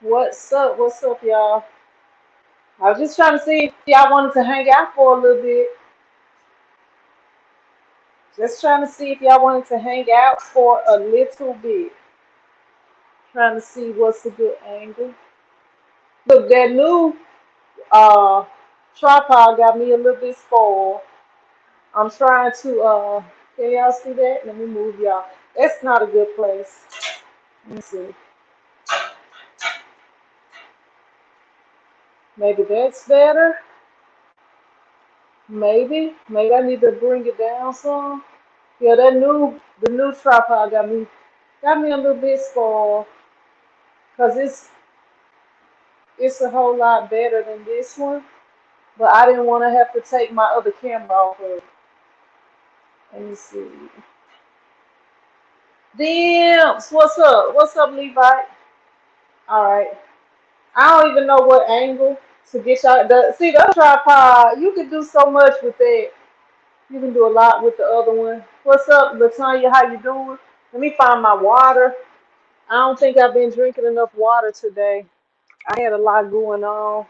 What's up? What's up, y'all? I was just trying to see if y'all wanted to hang out for a little bit. Just trying to see if y'all wanted to hang out for a little bit. Trying to see what's a good angle. Look, that new uh tripod got me a little bit spoiled. I'm trying to can y'all see that? Let me move y'all. That's not a good place. Let me see. Maybe that's better. Maybe I need to bring it down some. Yeah, the new tripod got me a little bit spoiled because it's a whole lot better than this one. But I didn't want to have to take my other camera off of it. Let me see. Dimps, what's up? What's up, Levi? All right. I don't even know what angle to get y'all. See, the other tripod, you can do so much with that. You can do a lot with the other one. What's up, Latanya? How you doing? Let me find my water. I don't think I've been drinking enough water today. I had a lot going on.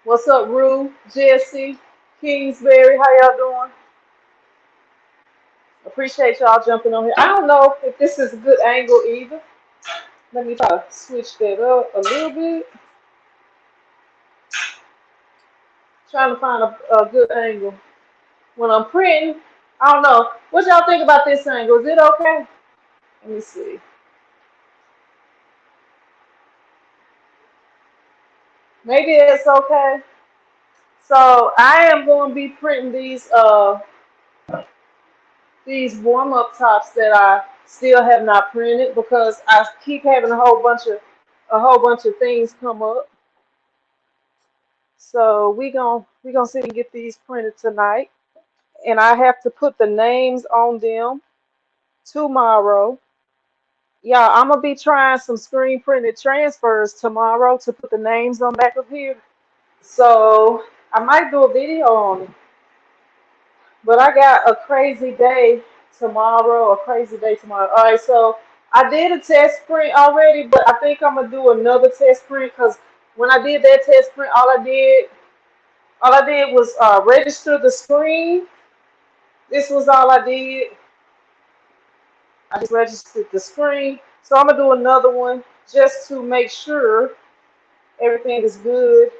What's up, Rue, Jesse, Kingsbury? How y'all doing? Appreciate y'all jumping on here. I don't know if this is a good angle either. Let me try to switch that up a little bit. Trying to find a good angle. When I'm printing, I don't know. What y'all think about this angle? Is it okay? Let me see. Maybe it's okay. So I am going to be printing these warm up tops that I still have not printed because I keep having a whole bunch of things come up. So we gonna see if we can get these printed tonight, and I have to put the names on them tomorrow. Yeah, I'm gonna be trying some screen printed transfers tomorrow to put the names on back of here. So I might do a video on it. But I got a crazy day tomorrow, a crazy day tomorrow. All right, so I did a test print already, but I think I'm gonna do another test print because when I did that test print, all I did was register the screen. This was all I did. I just registered the screen. So I'm gonna do another one just to make sure everything is good.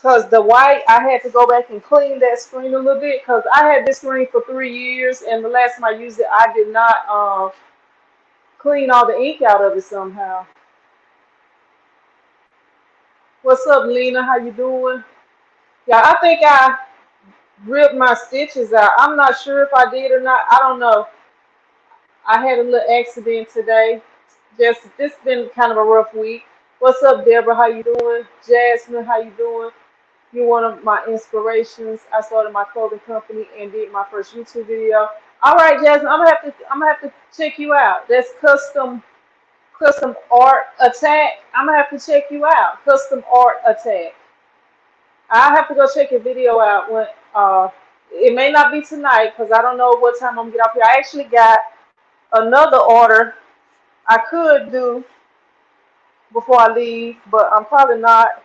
Cause the white, I had to go back and clean that screen a little bit. Cause I had this screen for 3 years, and the last time I used it, I did not clean all the ink out of it somehow. What's up, Lena? How you doing? Yeah, I think I ripped my stitches out. I'm not sure if I did or not. I don't know. I had a little accident today. Just this been kind of a rough week. What's up, Deborah? How you doing? Jasmine, how you doing? You're one of my inspirations. I started my clothing company and did my first YouTube video. All right, Jasmine, I'm gonna have to check you out. That's custom art attack. I'm gonna have to check you out. Custom art attack. I have to go check your video out when it may not be tonight because I don't know what time I'm gonna get off here. I actually got another order I could do before I leave, but I'm probably not.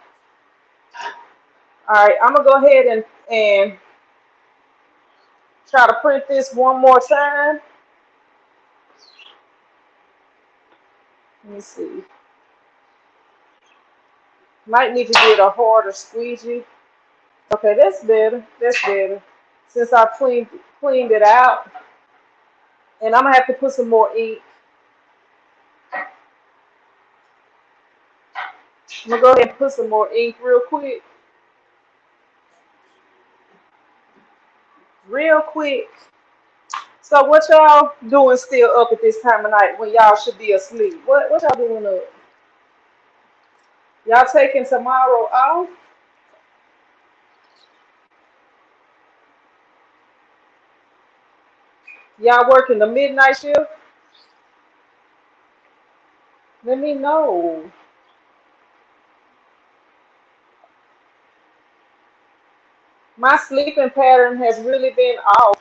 All right, I'm gonna go ahead and try to print this one more time. Let me see. Might need to get a harder squeegee. Okay, that's better. That's better. Since I cleaned it out, and I'm gonna have to put some more ink. I'm gonna go ahead and put some more ink real quick. Real quick. So what y'all doing still up at this time of night when y'all should be asleep? What y'all doing up? Y'all taking tomorrow off? Y'all working the midnight shift? Let me know. My sleeping pattern has really been off.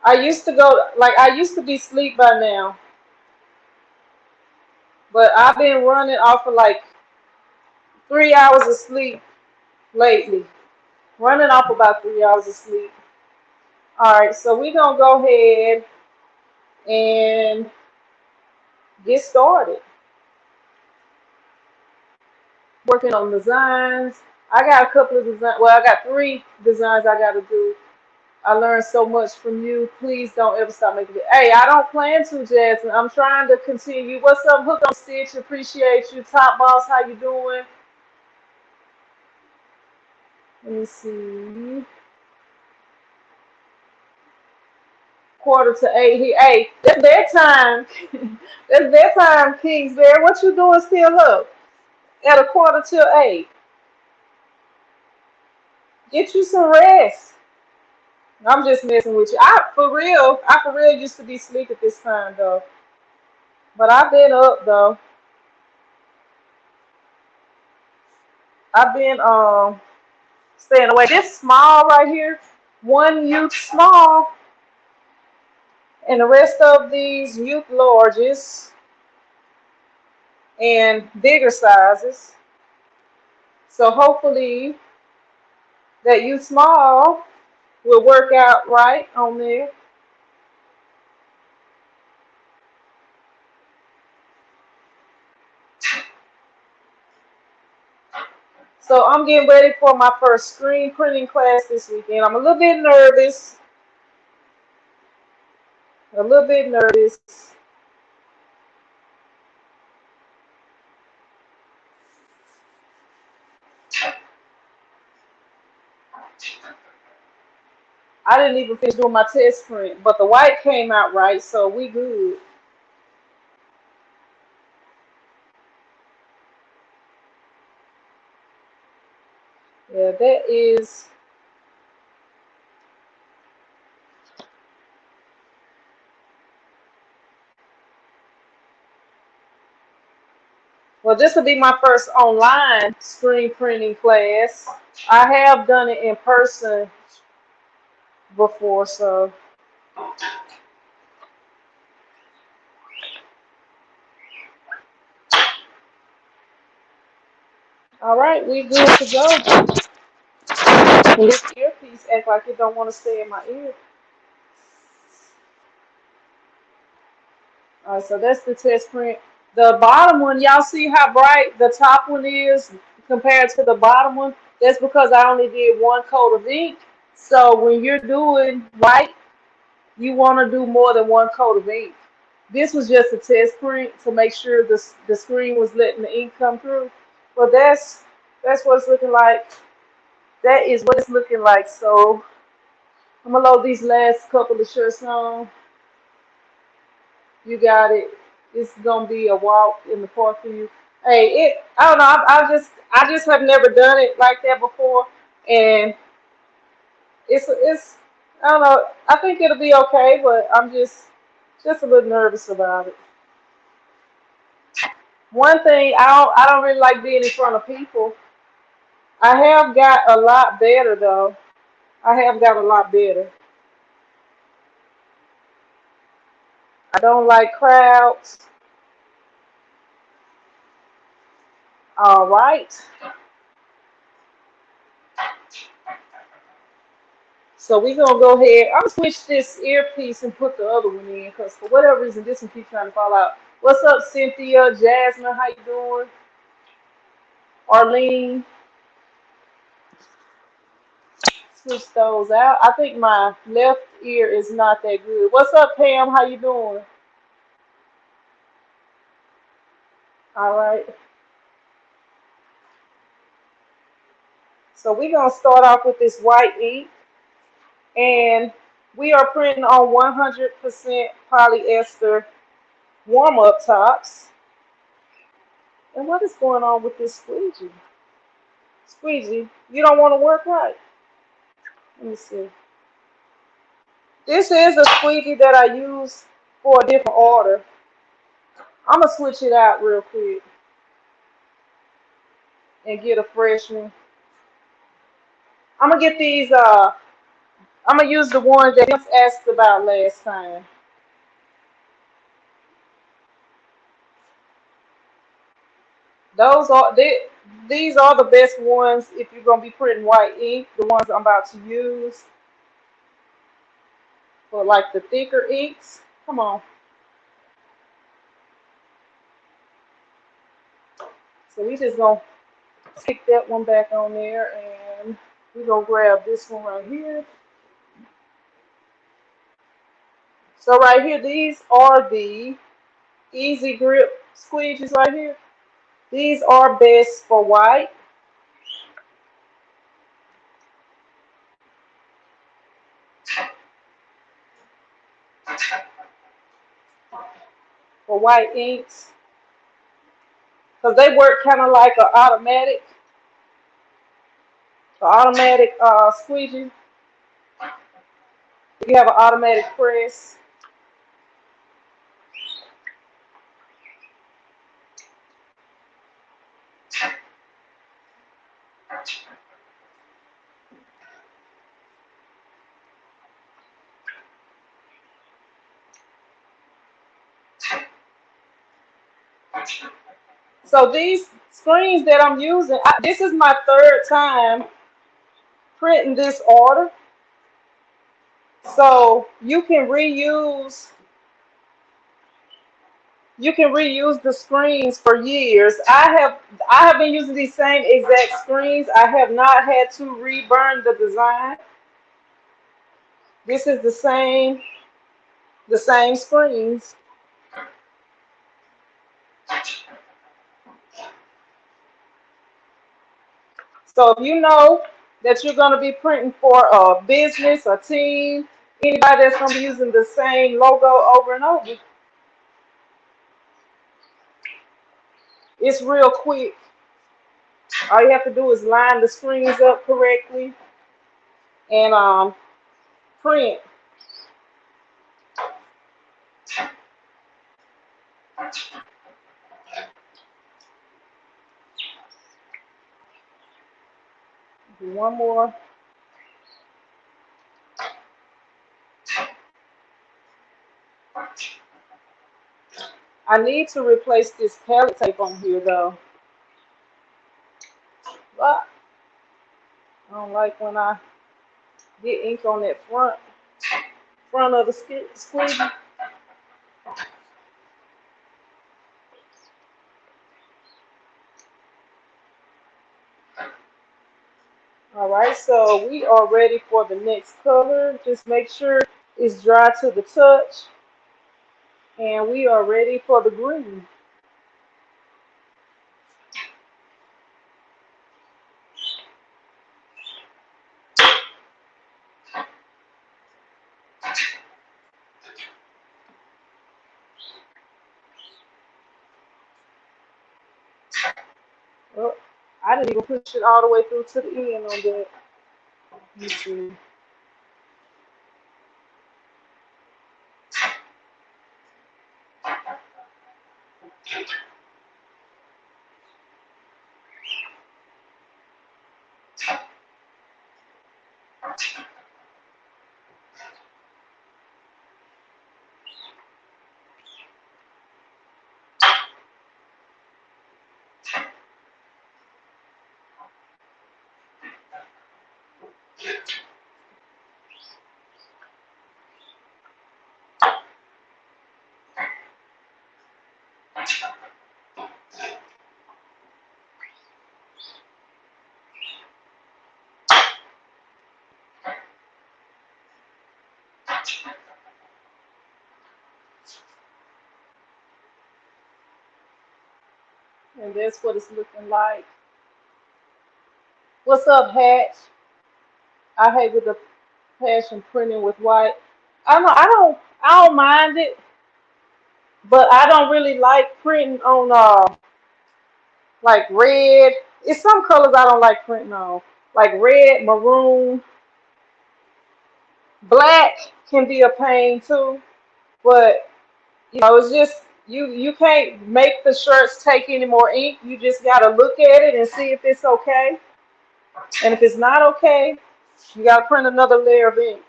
I used to go, like, I used to be asleep by now, but I've been running off of like 3 hours of sleep lately. Running off about 3 hours of sleep. All right, so we're gonna go ahead and get started. Working on designs. I got a couple of designs. Well, I got 3 designs I gotta do. I learned so much from you. Please don't ever stop making it. Hey, I don't plan to, Jasmine. I'm trying to continue. What's up, Hook on Stitch? Appreciate you. Top Boss, how you doing? Let me see. 7:45 here. Hey, that's their time. That's their time, Kingsbury. What you doing still up at 7:45? Get you some rest. I'm just messing with you. I for real used to be asleep at this time though. But I've been up though. I've been staying away. This small right here, one youth small, and the rest of these youth larges and bigger sizes. So hopefully that youth small will work out right on there. So I'm getting ready for my first screen printing class this weekend. I'm a little bit nervous. A little bit nervous. I didn't even finish doing my test print, but the white came out right, so we good. Yeah, that is. Well, this will be my first online screen printing class. I have done it in person before, so all right, we good to go. And this earpiece act like it don't want to stay in my ear. All right, so that's the test print. The bottom one, y'all see how bright the top one is compared to the bottom one? That's because I only did one coat of ink. So when you're doing white, you want to do more than one coat of ink. This was just a test print to make sure the screen was letting the ink come through. Well, that's what it's looking like. That is what it's looking like. So I'm gonna load these last couple of shirts on. You got it. It's gonna be a walk in the park for you. Hey, I don't know. I just have never done it like that before, and it's I don't know. I think it'll be okay, but I'm just a little nervous about it. One thing I don't really like being in front of people. I have got a lot better though. I have got a lot better. I don't like crowds. All right. So we're gonna go ahead. I'm gonna switch this earpiece and put the other one in because for whatever reason this one keeps trying to fall out. What's up, Cynthia, Jasmine? How you doing? Arlene, switch those out. I think my left ear is not that good. What's up, Pam? How you doing? All right. So we're gonna start off with this white ink, and we are printing on 100% polyester warm-up tops. And what is going on with this squeegee? Squeegee, you don't want to work right. Let me see. This is a squeegee that I use for a different order. I'm gonna switch it out real quick and get a fresh one. I'm gonna get these. I'm gonna use the ones that you asked about last time. Those are they, these are the best ones if you're gonna be printing white ink. The ones I'm about to use for like the thicker inks. Come on. So we just gonna stick that one back on there, and we're gonna grab this one right here. So right here, these are the easy grip squeegees right here. These are best for white. For white inks, because they work kind of like an automatic squeegee. If you have an automatic press. So these screens that I'm using, this is my third time printing this order. So you can reuse the screens for years. I have been using these same exact screens. I have not had to reburn the design. This is the same screens. So if you know that you're going to be printing for a business, a team, anybody that's going to be using the same logo over and over, it's real quick. All you have to do is line the screens up correctly and print. Do one more. I need to replace this palette tape on here though. But I don't like when I get ink on that front of the squeegee. All right, so we are ready for the next color. Just make sure it's dry to the touch. And we are ready for the green. Oh, I didn't even push it all the way through to the end on that. Let me see. And that's what it's looking like. What's up, Hatch? I hate with the passion printing with white. I don't mind it, but I don't really like printing on like red. It's some colors I don't like printing on. Like red, maroon, black can be a pain too. But it's just you can't make the shirts take any more ink. You just gotta look at it and see if it's okay. And if it's not okay, You got to print another layer of ink.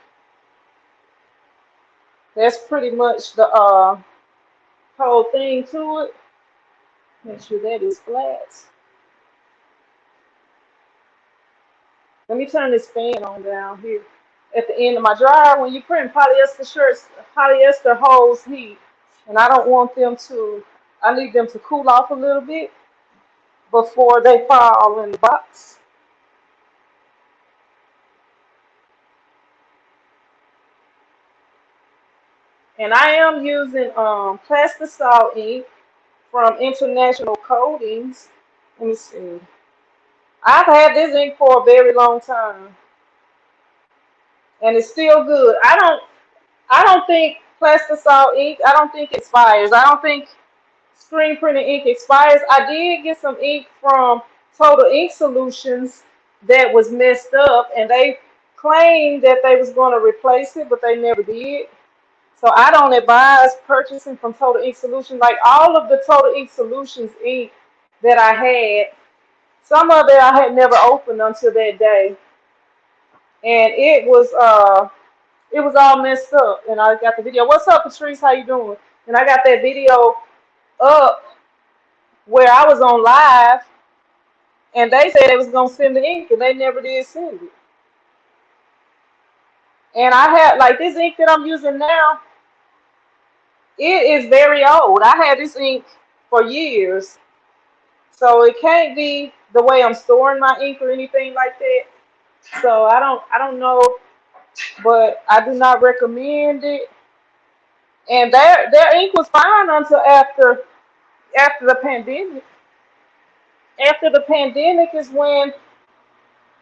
That's pretty much the whole thing to it. Make sure that is flat. Let me turn this fan on down here. At the end of my dryer, when you print polyester shirts, polyester holds heat. And I don't want them to, I need them to cool off a little bit before they fall in the box. And I am using plastisol ink from International Coatings. Let me see. I've had this ink for a very long time, and it's still good. I don't think plastisol ink. I don't think it expires. I don't think screen printing ink expires. I did get some ink from Total Ink Solutions that was messed up, and they claimed that they was going to replace it, but they never did. So I don't advise purchasing from Total Ink Solutions. Like all of the Total Ink Solutions ink that I had, some of it I had never opened until that day, and it was all messed up. And I got the video. What's up, Patrice? How you doing? And I got that video up where I was on live, and they said they was gonna send the ink, and they never did send it. And I had like this ink that I'm using now. It is very old. I had this ink for years, so it can't be the way I'm storing my ink or anything like that. So I don't know, but I do not recommend it. And their ink was fine until after the pandemic. After the pandemic is when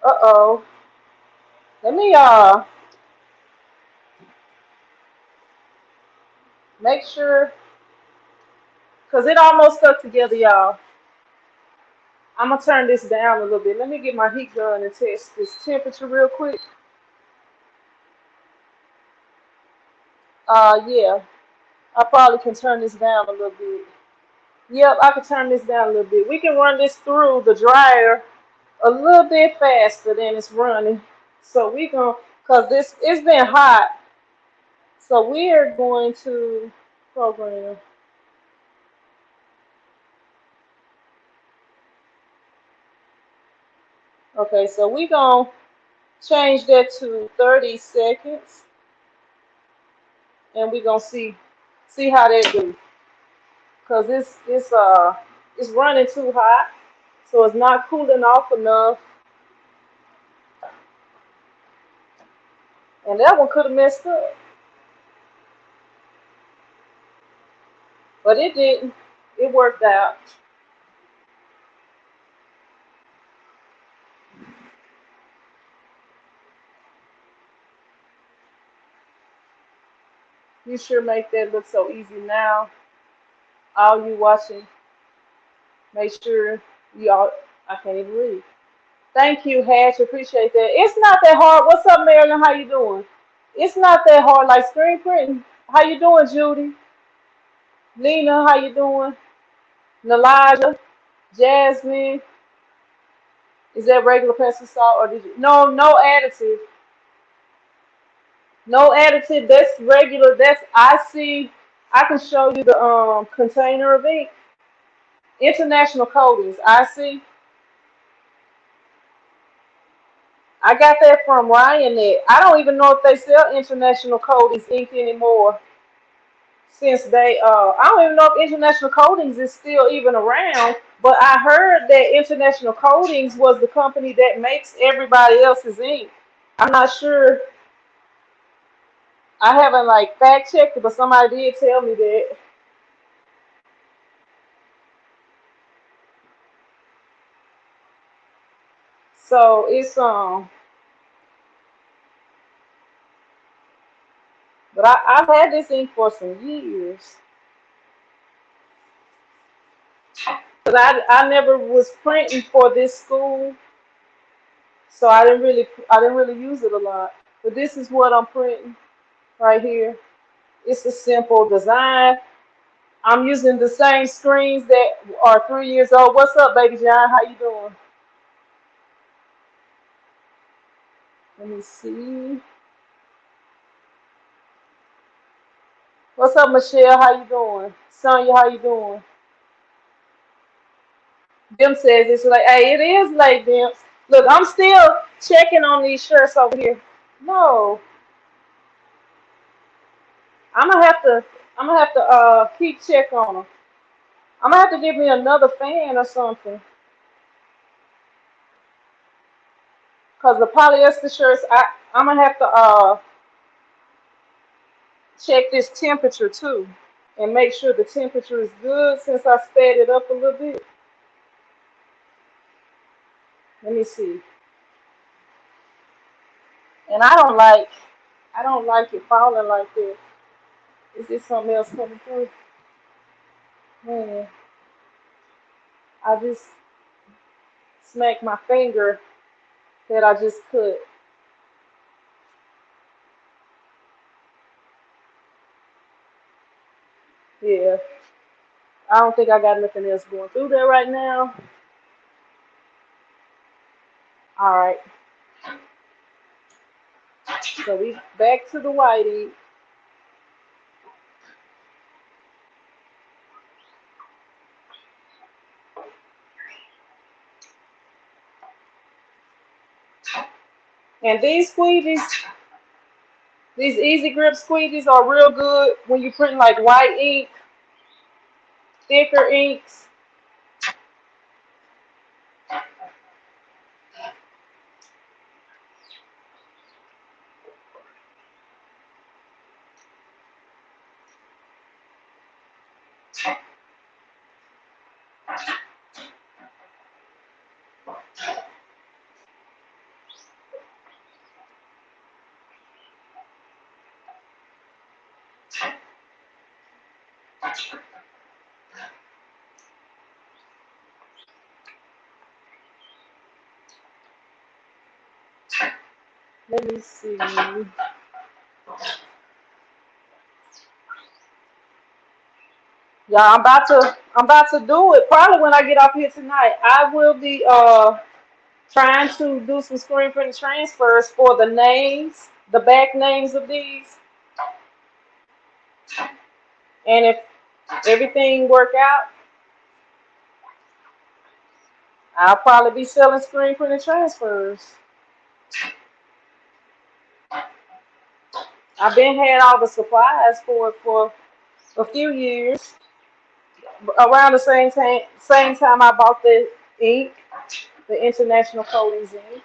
uh-oh. Let me make sure, because it almost stuck together, y'all. I'm gonna turn this down a little bit. Let me get my heat gun and test this temperature real quick. Yeah, I probably can turn this down a little bit. Yep, I can turn this down a little bit. We can run this through the dryer a little bit faster than it's running. So we gonna, cause this it's been hot. So we are going to program. Okay, so we gonna change that to 30 seconds, and we gonna see how that do. Cause it's running too hot, so it's not cooling off enough. And that one could have messed up, but it didn't. It worked out. You sure make that look so easy now. All you watching, make sure you all. I can't even read. Thank you, Hatch. Appreciate that. It's not that hard. What's up, Marilyn? How you doing? It's not that hard like screen printing. How you doing, Judy? Lena, how you doing? Nalaja, Jasmine. Is that regular pencil salt or did you? No, no additive. No additive. That's regular. That's I see. I can show you the container of ink. International Coatings. I see. I got that from Ryan. I don't even know if they sell International Coatings ink anymore. Since I don't even know if International Coatings is still even around. But I heard that International Coatings was the company that makes everybody else's ink. I'm not sure. I haven't like fact checked it, but somebody did tell me that. So it's but I've had this ink for some years. But I never was printing for this school, so I didn't really use it a lot. But this is what I'm printing right here. It's a simple design. I'm using the same screens that are 3 years old. What's up, baby John? How you doing? Let me see. What's up, Michelle? How you doing? Sonya, how you doing? Dim says it's like, hey, it is late, Dim. Look, I'm still checking on these shirts over here. No, I'm gonna have to. I'm gonna have to keep check on them. I'm gonna have to give me another fan or something. Cause the polyester shirts, I'm gonna have to check this temperature too, and make sure the temperature is good since I sped it up a little bit. Let me see. And I don't like it falling like this. Is this something else coming through? Man, I just smacked my finger that I just cut. Yeah, I don't think I got nothing else going through there right now. All right, so we back to the whitey. And these squeegees, these easy grip squeegees are real good when you print like white ink, thicker inks. Let me see. Yeah, I'm about to do it. Probably when I get off here tonight. I will be trying to do some screen print transfers for the names, the back names of these. And if everything work out, I'll probably be selling screen printed transfers. I've been had all the supplies for it for a few years. Around the same time I bought the ink, the International Coatings ink.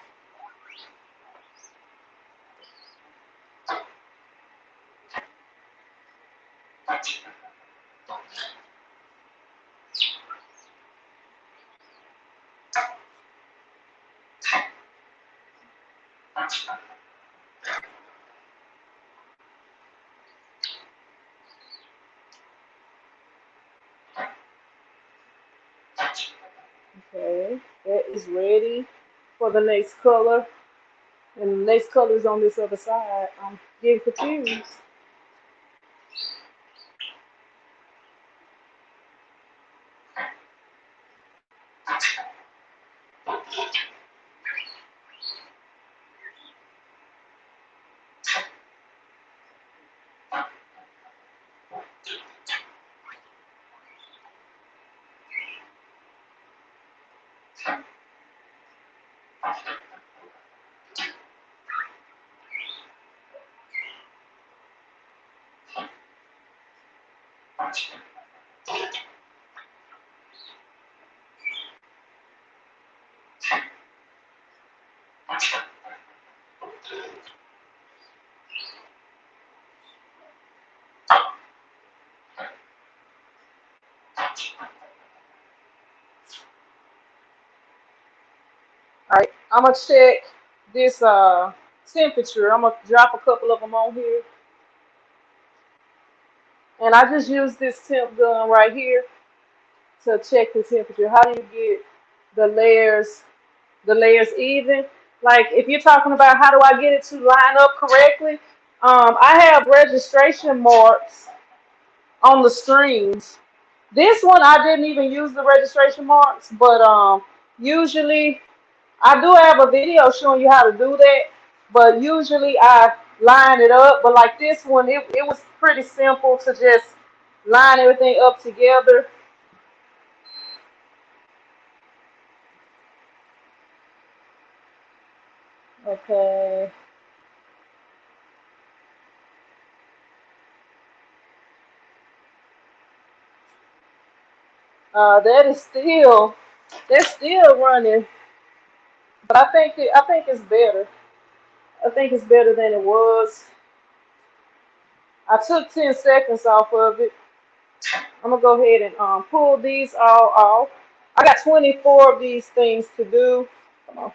Okay, that is ready for the next color. And the next color is on this other side. I'm getting confused. All right, I'm gonna check this temperature. I'm gonna drop a couple of them on here, and I just use this temp gun right here to check the temperature. How do you get the the layers even? Like if you're talking about how do I get it to line up correctly, I have registration marks on the strings. This one I didn't even use the registration marks, but usually I do have a video showing you how to do that. But usually I line it up. But like this one, it was pretty simple to just line everything up together. Okay. That is still that's still running, but I think it's better. I think it's better than it was. I took 10 seconds off of it. I'm gonna go ahead and pull these all off. I got 24 of these things to do. Come on.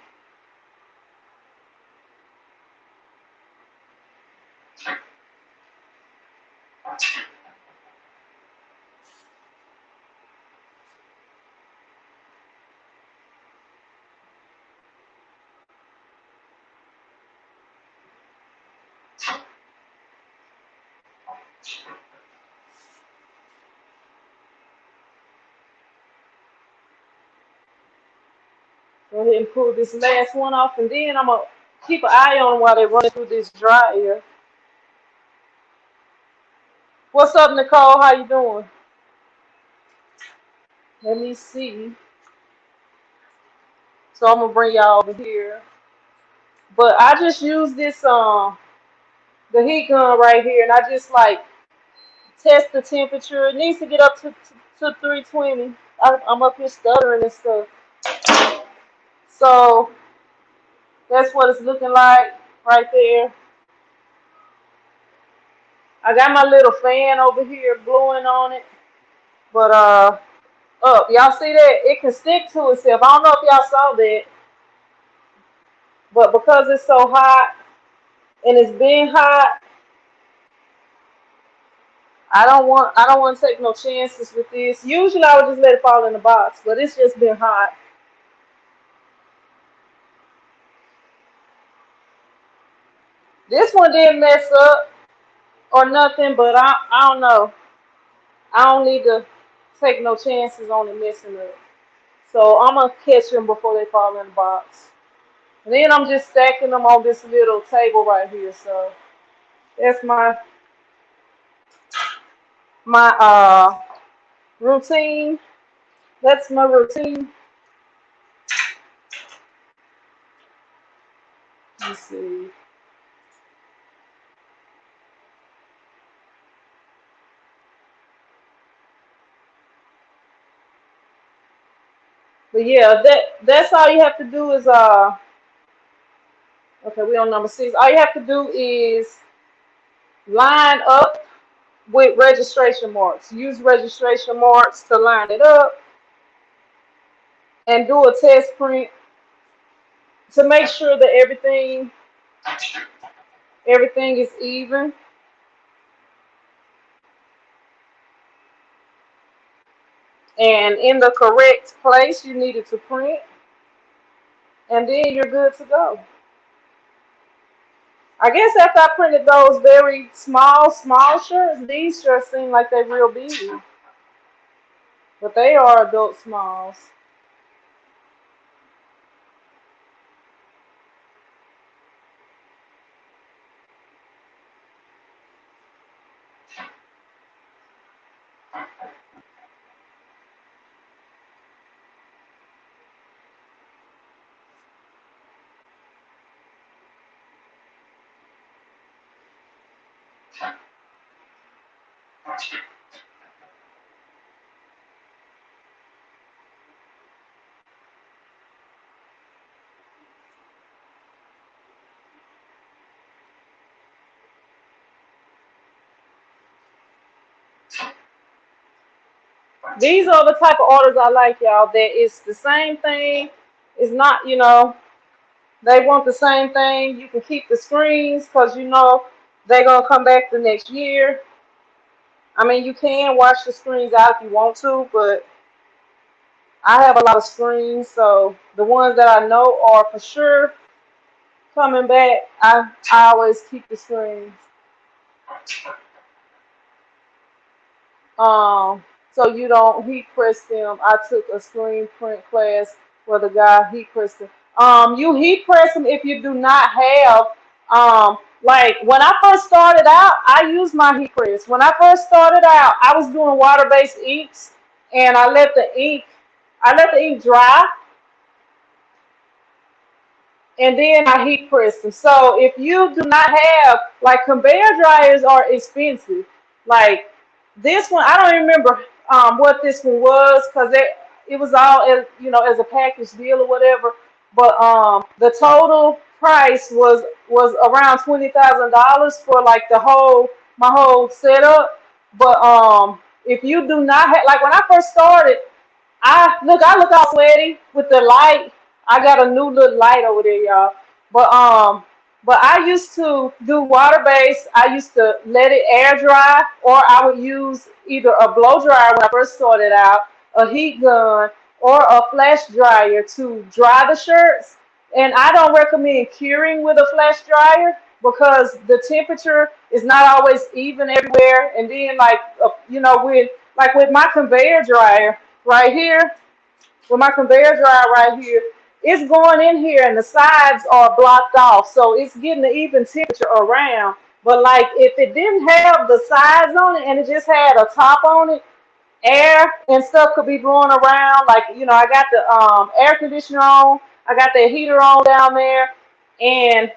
Go ahead and pull this last one off, and then I'm gonna keep an eye on while they're running through this dryer. What's up, Nicole? How you doing? Let me see. So I'm gonna bring y'all over here. But I just use this the heat gun right here, and I just like test the temperature. It needs to get up to 320. I'm up here stuttering and stuff. So that's what it's looking like right there. I got my little fan over here blowing on it. But up, y'all see that? It can stick to itself. I don't know if y'all saw that, but because it's so hot and it's been hot, I don't want to take no chances with this. Usually I would just let it fall in the box, but it's just been hot. This one didn't mess up or nothing, but I don't know. I don't need to take no chances on it messing up. So I'm gonna catch them before they fall in the box. And then I'm just stacking them on this little table right here. So that's my routine. That's my routine. Let's see. But yeah, that's all you have to do is okay, we on number 6. All you have to do is line up with registration marks. Use registration marks to line it up and do a test print to make sure that everything is even and in the correct place you needed to print, and then you're good to go. I guess after I printed those very small shirts, these shirts seem like they're real big, but they are adult smalls. These are the type of orders I like, y'all. That it's the same thing. It's not, they want the same thing. You can keep the screens because they're gonna come back the next year. I mean, you can wash the screens out if you want to, but I have a lot of screens, so the ones that I know are for sure coming back, I always keep the screens. So you don't heat press them. I took a screen print class where the guy heat pressed them. You heat press them if you do not have Like when I first started out, I used my heat press. When I first started out, I was doing water-based inks, and I let the ink dry, and then I heat press them. So if you do not have, like, conveyor dryers are expensive. Like this one, I don't remember what this one was because it was all as as a package deal or whatever. But the total price was around $20,000 for like the whole my whole setup. But if you do not have, like when I first started, I look all sweaty with the light. I got a new little light over there, y'all. But I used to do water based. I used to let it air dry, or I would use either a blow dryer when I first started out, a heat gun, or a flash dryer to dry the shirts. And I don't recommend curing with a flash dryer because the temperature is not always even everywhere. And then, like with my conveyor dryer right here, with my conveyor dryer right here, it's going in here and the sides are blocked off. So it's getting an even temperature around. But like if it didn't have the sides on it and it just had a top on it, air and stuff could be blowing around. Like, I got the air conditioner on, I got the heater on down there, and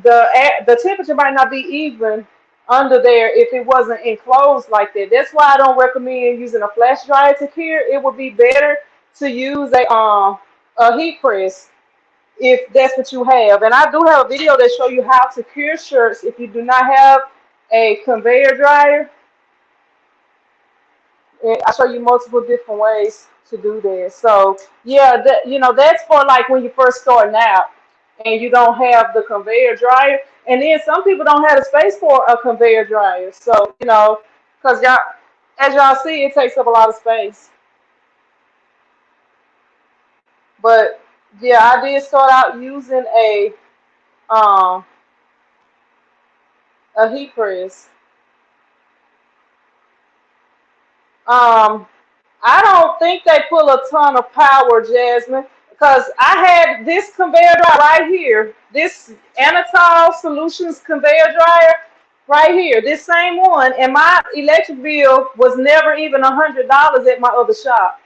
the temperature might not be even under there if it wasn't enclosed like that. That's why I don't recommend using a flash dryer to cure. It would be better to use a heat press if that's what you have. And I do have a video that show you how to cure shirts if you do not have a conveyor dryer. And I show you multiple different ways to do that. So yeah, that's for like when you first starting out and you don't have the conveyor dryer. And then some people don't have the space for a conveyor dryer. So because as y'all see, it takes up a lot of space. But yeah, I did start out using um a heat press. Um, I don't think they pull a ton of power, Jasmine, because I had this conveyor dryer right here, this Anatol Solutions conveyor dryer right here, this same one, and my electric bill was never even $100 at my other shop.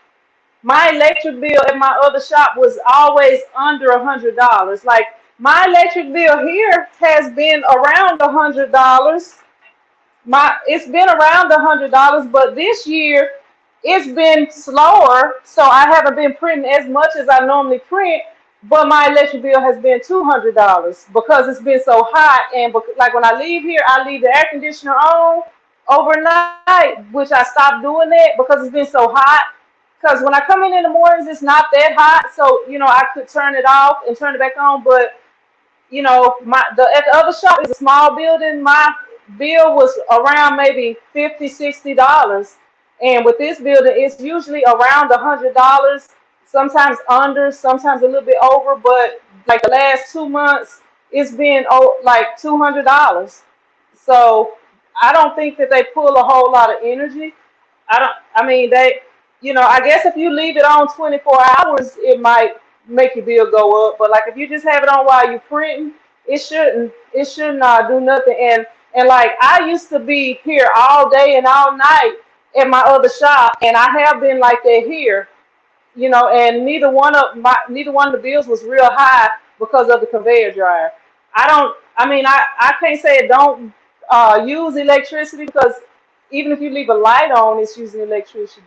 My electric bill at my other shop was always under $100. Like my electric bill here has been around $100. It's been around $100, but this year it's been slower, so I haven't been printing as much as I normally print. But my electric bill has been $200 because it's been so hot, and like when I leave here, I leave the air conditioner on overnight, which I stopped doing that because it's been so hot. Because when I come in the mornings, it's not that hot, so I could turn it off and turn it back on. But at the other shop is a small building. My bill was around maybe $50, $60, and with this building, it's usually around $100. Sometimes under, sometimes a little bit over. But like the last 2 months, it's been like $200. So I don't think that they pull a whole lot of energy. I don't. I mean, I guess if you leave it on 24 hours, it might make your bill go up. But like if you just have it on while you're printing, it shouldn't. It should not do nothing. And like I used to be here all day and all night at my other shop, and I have been like that here. And neither one of the bills was real high because of the conveyor dryer. I don't. I mean, I can't say it don't use electricity because even if you leave a light on, it's using electricity.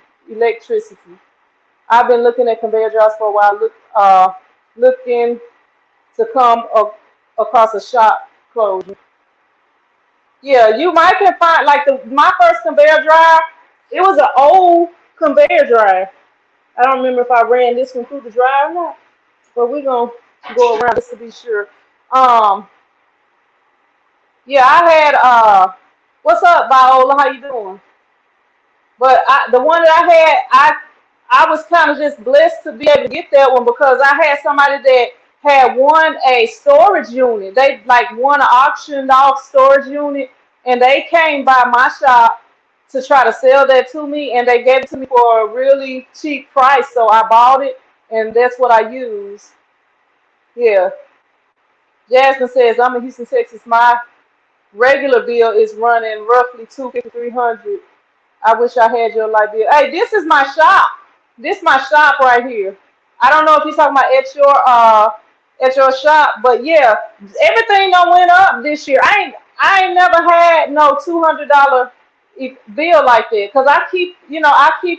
I've been looking at conveyor dryers for a while, looking to come across a shop closure. Yeah, you might can find like my first conveyor dryer. It was an old conveyor dryer. I don't remember if I ran this one through the dryer or not, but we're gonna go around just to be sure. Um, yeah, I had what's up, Viola? How you doing? But the one that I was kind of just blessed to be able to get that one because I had somebody that had won a storage unit. They like won an auctioned off storage unit, and they came by my shop to try to sell that to me, and they gave it to me for a really cheap price. So I bought it, and that's what I use. Yeah. Jasmine says, I'm in Houston, Texas. My regular bill is running roughly 250, 300. I wish I had your light bill. Hey, this is my shop. This is my shop right here. I don't know if you're talking about at your shop, but yeah, everything done went up this year. I ain't never had no $200 bill like that because I keep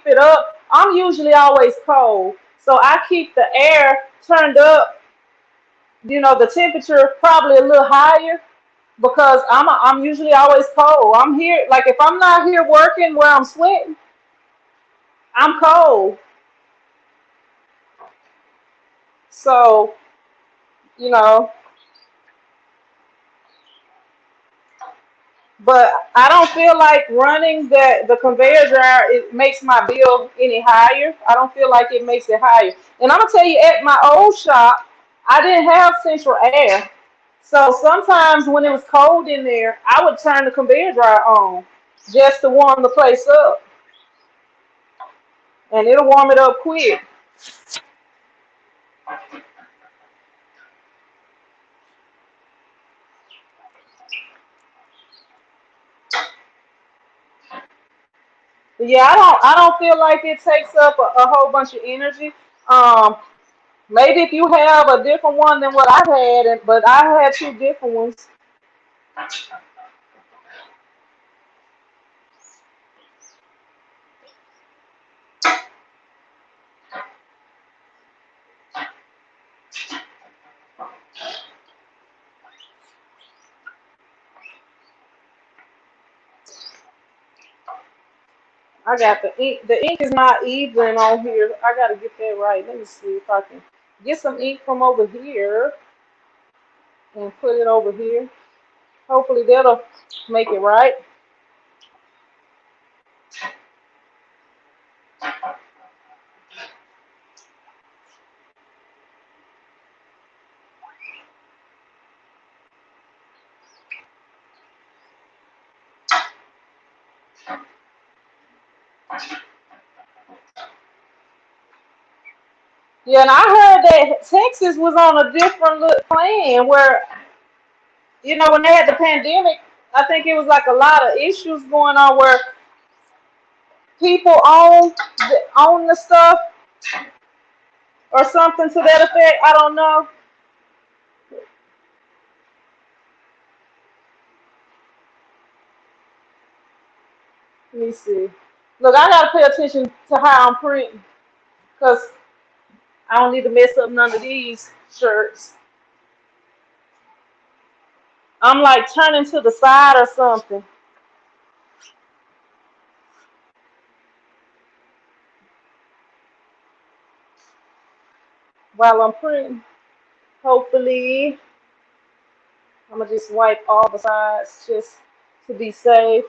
it up. I'm usually always cold, so I keep the air turned up. The temperature probably a little higher because I'm usually always cold. I'm here like if I'm not here working where I'm sweating, I'm cold. So, you know, but I don't feel like running the conveyor dryer it makes my bill any higher. I don't feel like it makes it higher. And I'm gonna tell you at my old shop, I didn't have central air. So sometimes when it was cold in there, I would turn the conveyor dryer on just to warm the place up. And it'll warm it up quick. But yeah, I don't feel like it takes up a whole bunch of energy. Um, Maybe if you have a different one than what I had, but I had two different ones. I got the ink. The ink is not even on here. I gotta get that right. Let me see if I can get some ink from over here and put it over here. Hopefully that'll make it right. Yeah, and I heard that Texas was on a different plan where, when they had the pandemic, I think it was like a lot of issues going on where people own the stuff or something to that effect. I don't know. Let me see. Look, I gotta pay attention to how I'm printing because I don't need to mess up none of these shirts. I'm like turning to the side or something while I'm printing. Hopefully, I'm gonna just wipe all the sides just to be safe.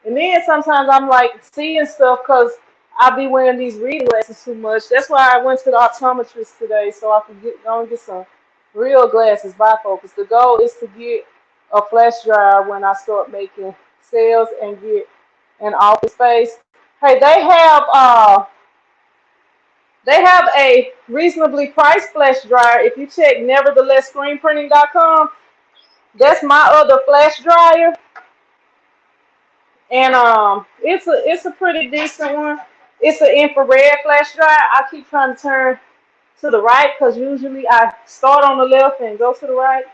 And then sometimes I'm like seeing stuff because I be wearing these reading glasses too much. That's why I went to the optometrist today so I could go and get some real glasses bifocals. The goal is to get a flash drive when I start making sales and get an office space. Hey, they have a reasonably priced flash dryer. If you check neverthelessscreenprinting.com, that's my other flash dryer. And it's a pretty decent one. It's an infrared flash drive. I keep trying to turn to the right because usually I start on the left and go to the right.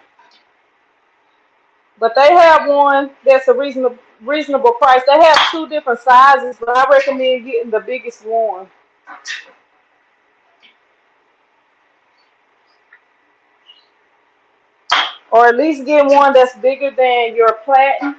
But they have one that's a reasonable price. They have two different sizes, but I recommend getting the biggest one, or at least get one that's bigger than your platinum.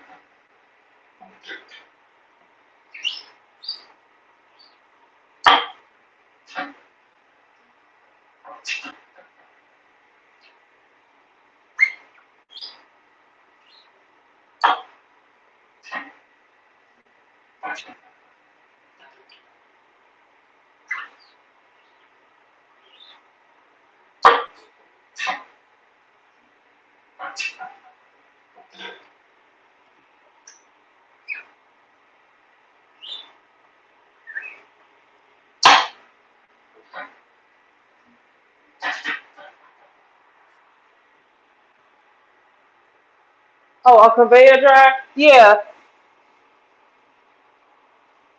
Oh, a conveyor dryer. Yeah,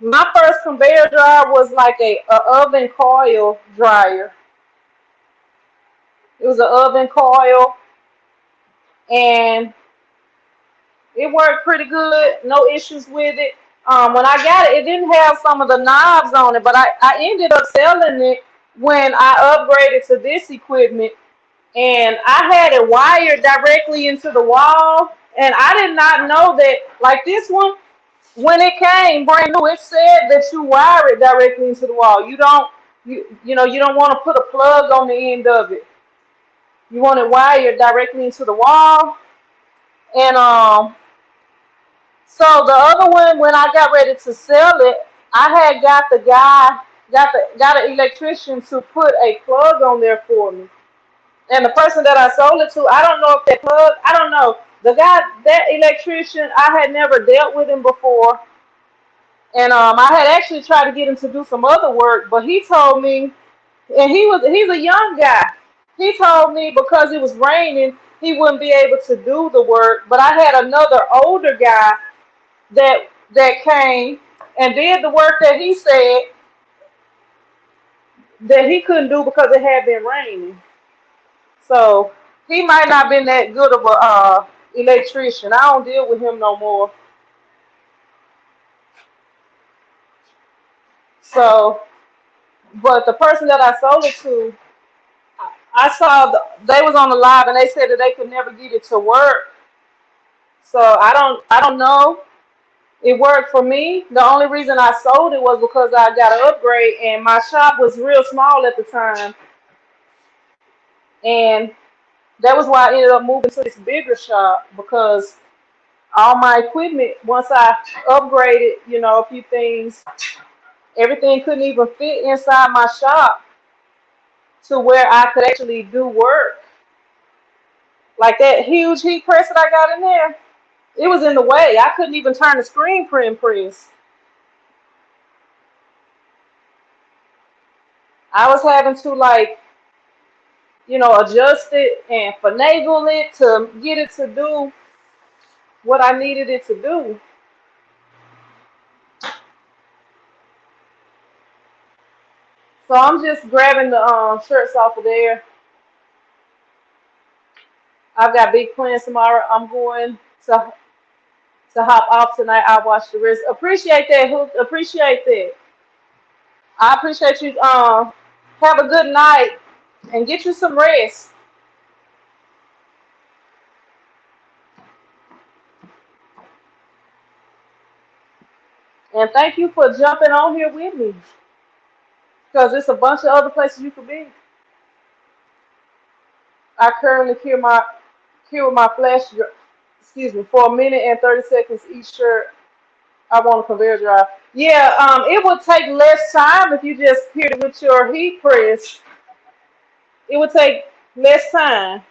my first conveyor dryer was like a oven coil dryer. It was an oven coil, and it worked pretty good. No issues with it. When I got it, it didn't have some of the knobs on it, but I ended up selling it when I upgraded to this equipment. And I had it wired directly into the wall. And I did not know that, like this one, when it came brand new, it said that you wire it directly into the wall. You don't want to put a plug on the end of it. You want it wired directly into the wall. And so the other one, when I got ready to sell it, I had got an electrician to put a plug on there for me. And the person that I sold it to, I don't know if that plug, I don't know. The guy, that electrician, I had never dealt with him before. And I had actually tried to get him to do some other work, but he told me, and he's a young guy. He told me because it was raining, he wouldn't be able to do the work. But I had another older guy that came and did the work that he said that he couldn't do because it had been raining. So he might not been that good of a electrician. I don't deal with him no more. So, but the person that I sold it to, I saw they was on the live and they said that they could never get it to work. So I don't know. It worked for me. The only reason I sold it was because I got an upgrade and my shop was real small at the time. And that was why I ended up moving to this bigger shop because all my equipment, once I upgraded, a few things, everything couldn't even fit inside my shop to where I could actually do work. Like that huge heat press that I got in there, it was in the way. I couldn't even turn the screen print press. I was having to adjust it and finagle it to get it to do what I needed it to do. So I'm just grabbing the shirts off of there. I've got big plans tomorrow. I'm going to hop off tonight. I'll watch the rest. Appreciate that, Hook. Appreciate that. I appreciate you. Have a good night and get you some rest. And thank you for jumping on here with me because there's a bunch of other places you could be. I currently cure my excuse me, for a minute and 30 seconds each shirt. I want a conveyor dryer. Yeah, it would take less time if you just cured it with your heat press. It would take less time.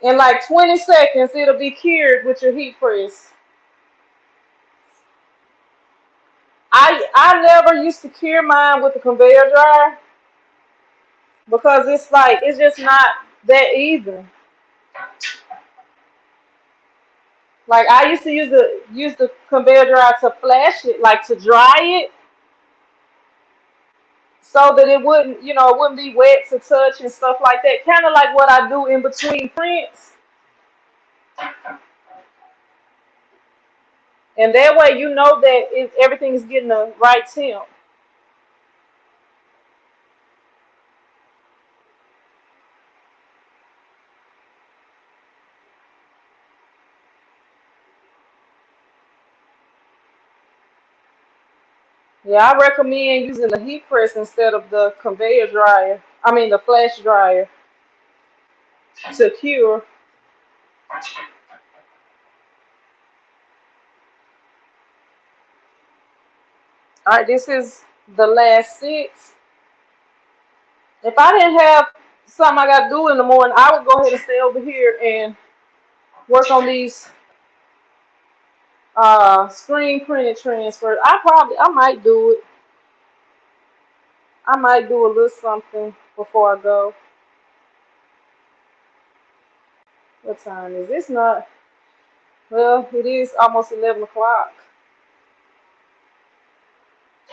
In like 20 seconds, it'll be cured with your heat press. I never used to cure mine with the conveyor dryer because it's just not that easy. Like I used to use the conveyor dryer to flash it, like to dry it, so that it wouldn't be wet to touch and stuff like that. Kind of like what I do in between prints, and that way you know that everything's getting the right temp. Yeah, I recommend using the heat press instead of the conveyor dryer. I mean the flash dryer to cure. All right, this is the last six. If I didn't have something I got to do in the morning, I would go ahead and stay over here and work on these screen printed transfers. I might do it. I might do a little something before I go. What time is this? Not well. It is almost 11 o'clock.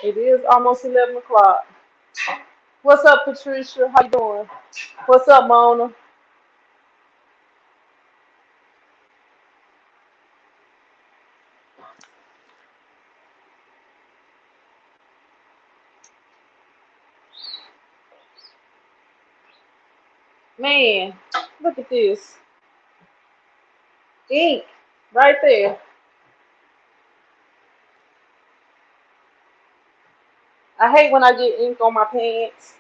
It is almost 11 o'clock. What's up, Patricia? How you doing? What's up, Mona? Man, look at this ink right there. I hate when I get ink on my pants.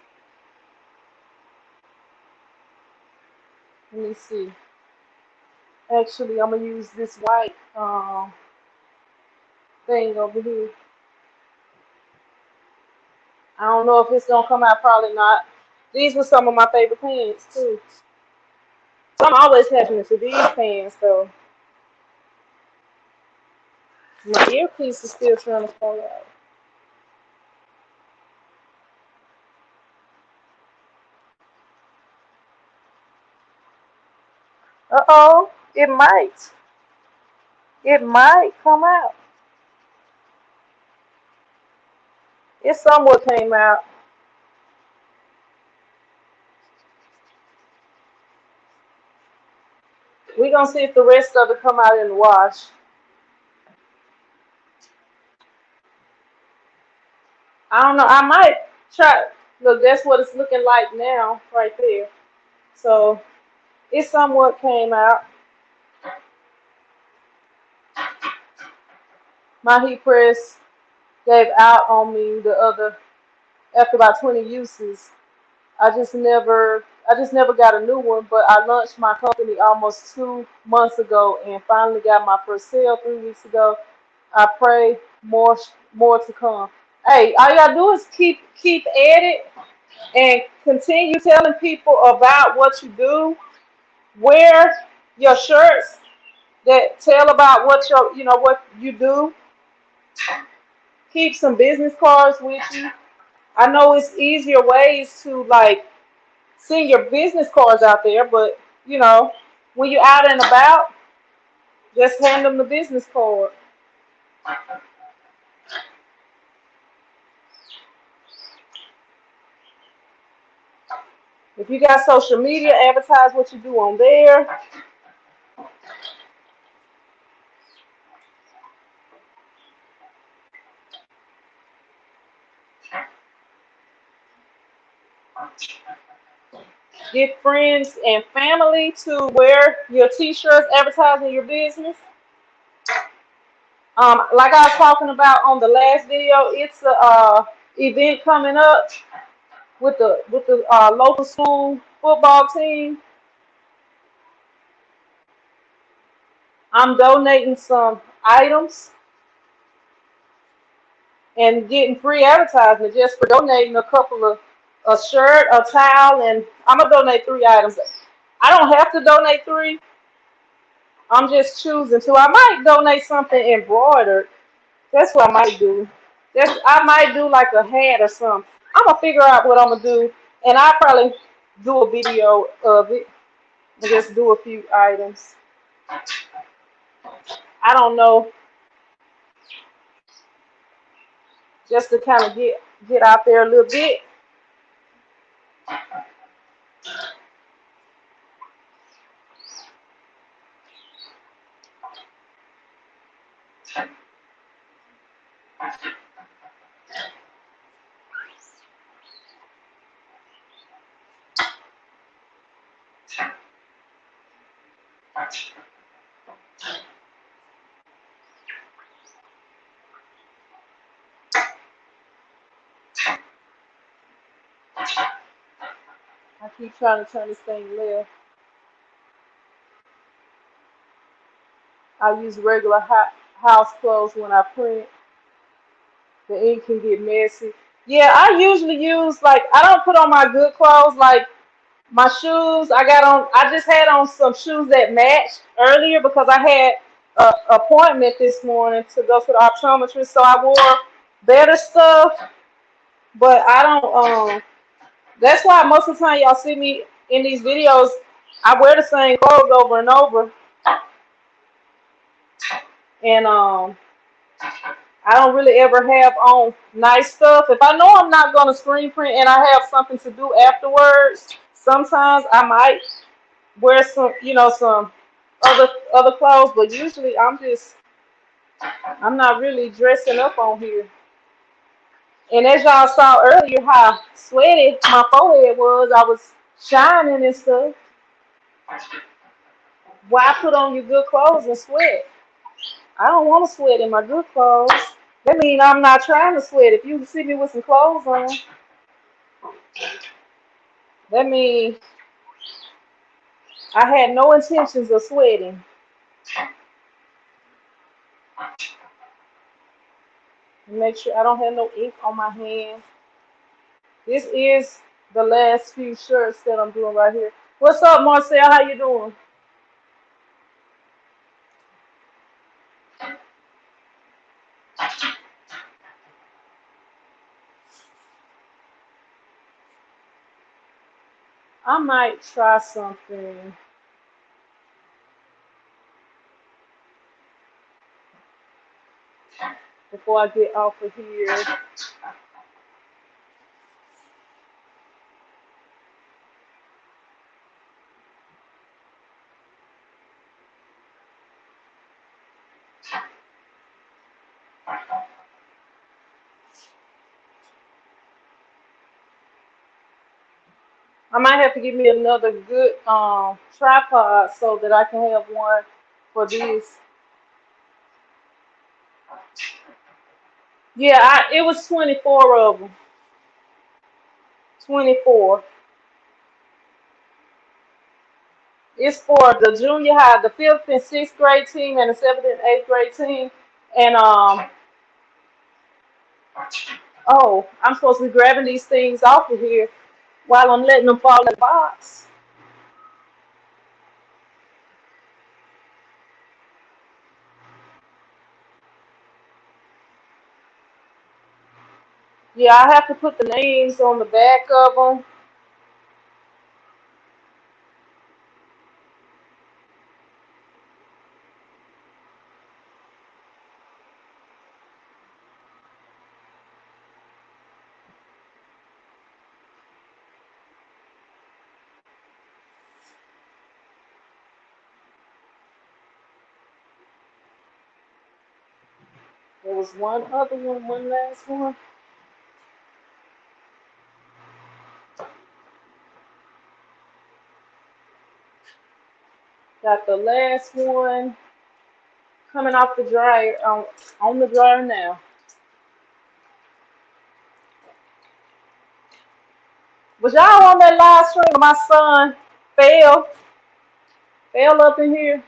Let me see. Actually, I'm gonna use this white thing over here. I don't know if it's gonna come out. Probably not. These were some of my favorite pants too. So I'm always happening to these pants though. My earpiece is still trying to fall out. Uh-oh, it might. It might come out. It somewhat came out. We're gonna see if the rest of it come out in the wash. I don't know. I might try. Look, that's what it's looking like now, right there. So it somewhat came out. My heat press gave out on me the other after about 20 uses. I just never got a new one, but I launched my company almost 2 months ago and finally got my first sale 3 weeks ago. I pray more to come. Hey, all you gotta do is keep at it and continue telling people about what you do. Wear your shirts that tell about what you do. Keep some business cards with you. I know it's easier ways to like send your business cards out there, but when you're out and about, just hand them the business card. If you got social media, advertise what you do on there. Get friends and family to wear your t-shirts advertising your business. Like I was talking about on the last video, it's a event coming up with the local school football team. I'm donating some items and getting free advertisement just for donating a shirt, a towel, and I'm gonna donate 3 items. I don't have to donate three. I'm just choosing to. I might donate something embroidered. That's what I might do. I might do like a hat or something. I'm gonna figure out what I'm gonna do, and I'll probably do a video of it and just do a few items. I don't know, just to kind of get out there a little bit. I keep trying to turn this thing left. I use regular house clothes when I print. The ink can get messy. Yeah, I usually use like I don't put on my good clothes like my shoes. I just had on some shoes that matched earlier because I had an appointment this morning to go to the optometrist. So I wore better stuff, but I don't. That's why most of the time y'all see me in these videos. I wear the same clothes over and over, and I don't really ever have on nice stuff. If I know I'm not gonna screen print and I have something to do afterwards, sometimes I might wear some, some other clothes. But usually I'm not really dressing up on here. And as y'all saw earlier, how sweaty my forehead was, I was shining and stuff. Why put on your good clothes and sweat? I don't want to sweat in my good clothes. That means I'm not trying to sweat. If you see me with some clothes on, that means I had no intentions of sweating. Make sure I don't have no ink on my hands. This is the last few shirts that I'm doing right here. What's up, Marcel? How you doing? I might try something before I get off of here. I might have to give me another good tripod so that I can have one for this. Yeah, it was 24 of them. 24. It's for the junior high, the fifth and sixth grade team, and the seventh and eighth grade team. And oh, I'm supposed to be grabbing these things off of here while I'm letting them fall in the box. Yeah, I have to put the names on the back of them. There was one other one, one last one. Got the last one coming off the dryer on the dryer now. Was y'all on that live stream? My son fell, fell up in here.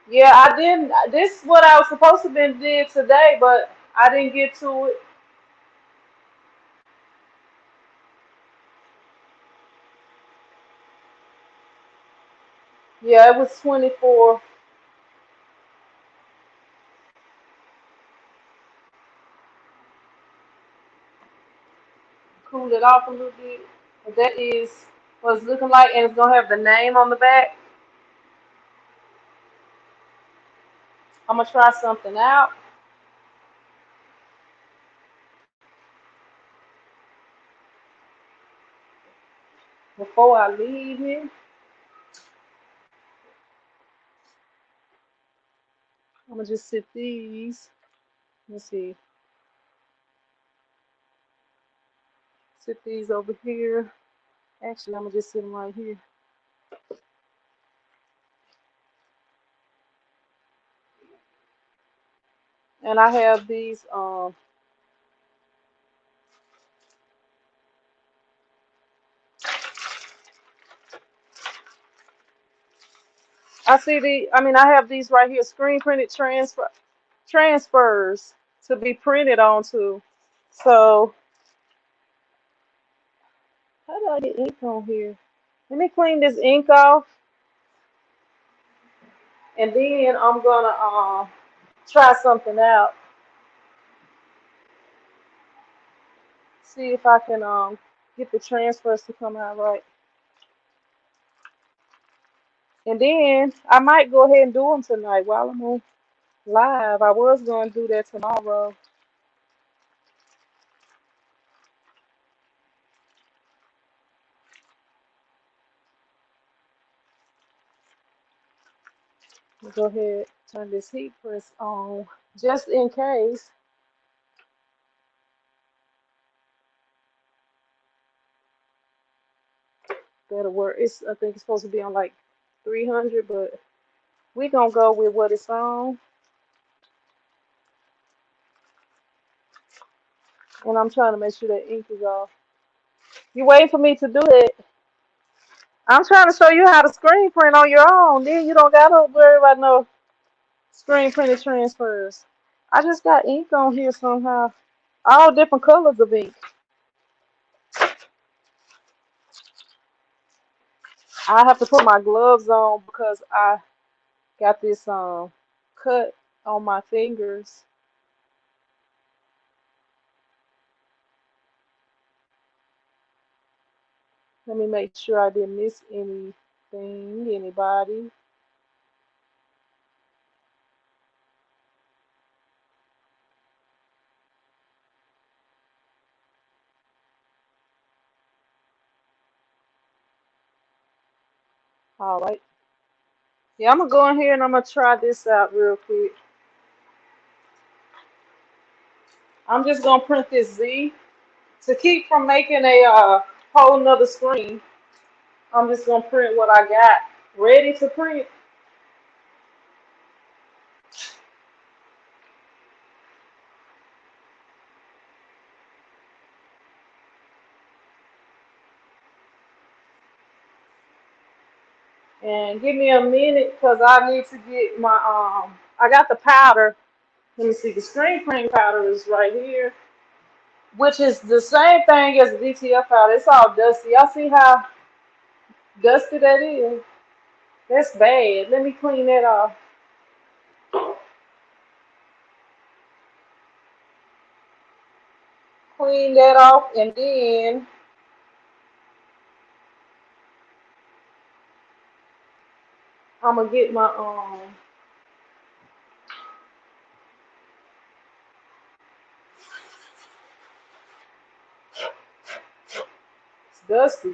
Yeah, I didn't. This is what I was supposed to been did today, but I didn't get to it. Yeah, it was 24. Cool it off a little bit. But that is what it's looking like, and it's gonna have the name on the back. I'm gonna try something out before I leave here. I'm gonna just sit these. Let's see. Sit these over here. Actually, I'm gonna just sit them right here. And I have these. I see the. I mean, I have these right here. Screen printed transfers to be printed onto. So how do I get ink on here? Let me clean this ink off, and then I'm gonna try something out. see if I can get the transfers to come out right. And then I might go ahead and do them tonight while I'm on live. I was going to do that tomorrow. Go ahead, turn this heat press on just in case. That'll work. I think it's supposed to be on like 300, but we gonna go with what it's on. And I'm trying to make sure that ink is off. You waiting for me to do it? I'm trying to show you how to screen print on your own. Then you don't gotta worry about no screen printed transfers. I just got ink on here somehow. All different colors of ink. I have to put my gloves on because I got this cut on my fingers. Let me make sure I didn't miss anything, anybody. All right. Yeah, I'm gonna go in here and I'm gonna try this out real quick. I'm just gonna print this Z to keep from making a whole nother screen. I'm just gonna print what I got ready to print. And give me a minute because I need to get my I got the powder. Let me see, the screen printing powder is right here, which is the same thing as the DTF powder. It's all dusty. Y'all see how dusty that is? That's bad. Let me clean that off. Clean that off, and then I'm gonna get my it's dusty.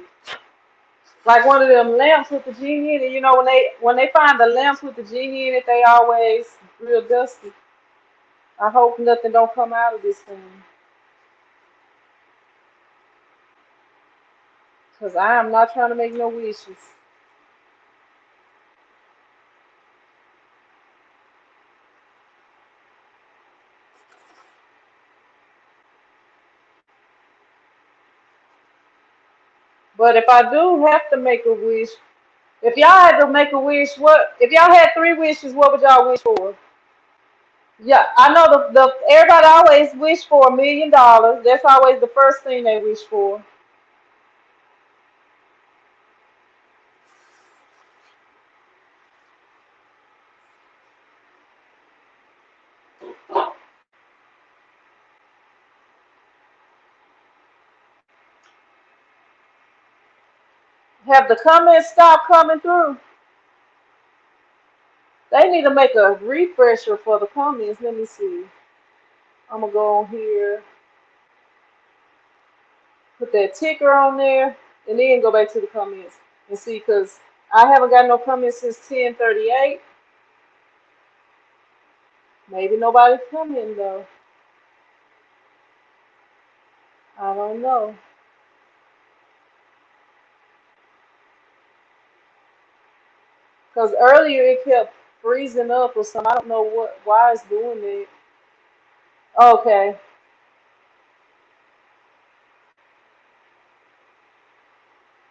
Like one of them lamps with the genie in it. You know when they find the lamps with the genie in it, they always real dusty. I hope nothing don't come out of this thing. Cause I am not trying to make no wishes. But if I do have to make a wish, if y'all had to make a wish, what if y'all had 3 wishes, what would y'all wish for? Yeah, I know the everybody always wish for $1 million. That's always the first thing they wish for. Have the comments stopped coming through? They need to make a refresher for the comments. Let me see. I'm gonna go on here, put that ticker on there, and then go back to the comments and see. Cause I haven't got no comments since 10:38. Maybe nobody's coming though. I don't know. Cause earlier it kept freezing up or something. I don't know why it's doing it. Okay.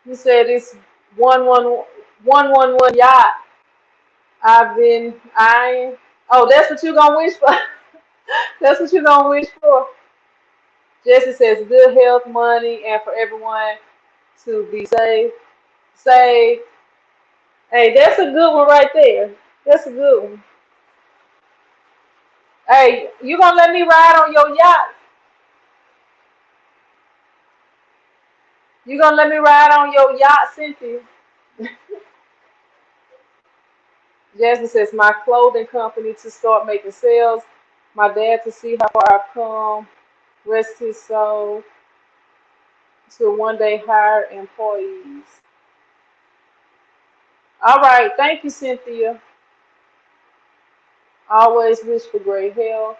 You said it's 111 yacht. I've been eyeing. Oh, that's what you gonna wish for. That's what you gonna wish for. Jesse says good health, money, and for everyone to be safe. Safe. Hey, that's a good one right there. That's a good one. Hey, you gonna let me ride on your yacht? You gonna let me ride on your yacht, Cynthia? Jasmine says, my clothing company to start making sales. My dad to see how far I've come. Rest his soul to one day hire employees. All right. Thank you, Cynthia. Always wish for great health.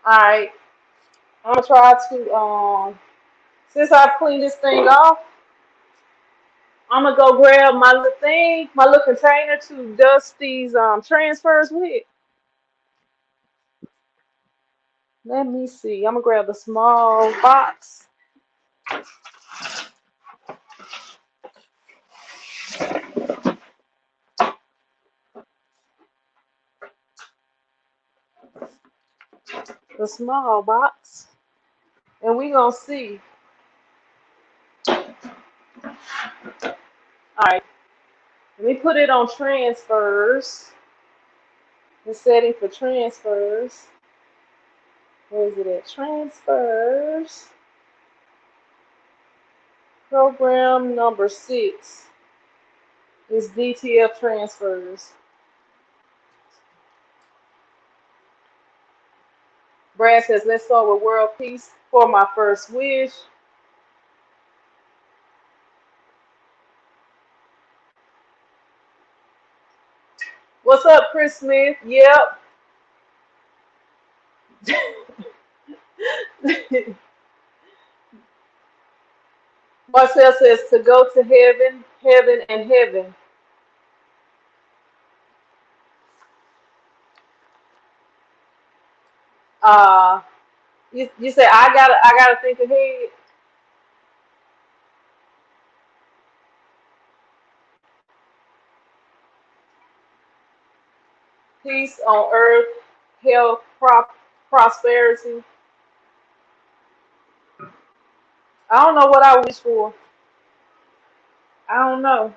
All right. I'm going to try to, since I've cleaned this thing off, I'm going to go grab my little thing, my little container to dust these transfers with. Let me see. I'm going to grab the small box. The small box. And we're going to see. All right. Let me put it on transfers. The setting for transfers. Where is it at? Transfers. Program number 6 is DTF transfers. Brad says, let's start with world peace for my first wish. What's up, Chris Smith? Yep. Marcel says to go to heaven, heaven, and heaven. Uh, you say I gotta think ahead. Peace on earth, health, prosperity. I don't know what I wish for. I don't know.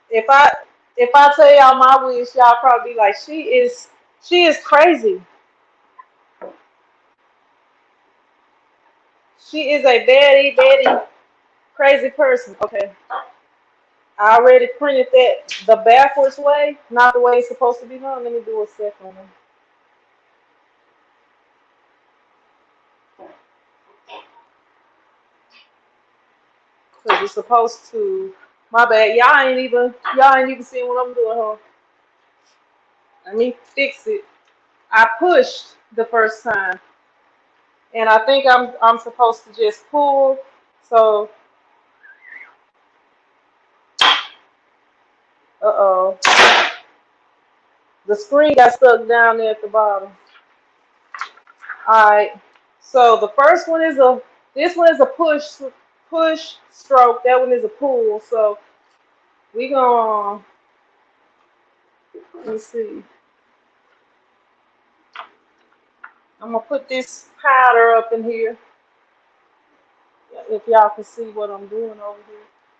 If I if I tell y'all my wish, y'all probably be like, she is crazy. She is a very, very crazy person. Okay. I already printed that the backwards way, not the way it's supposed to be done. Let me do a second one. Because it's supposed to, my bad. Y'all ain't even seeing what I'm doing, huh? Let me fix it. I pushed the first time. And I think I'm supposed to just pull. So uh-oh. The screen got stuck down there at the bottom. Alright. So the first one is this one is a push stroke. That one is a pull. So we gonna let's see. I'm gonna put this powder up in here. If y'all can see what I'm doing over here.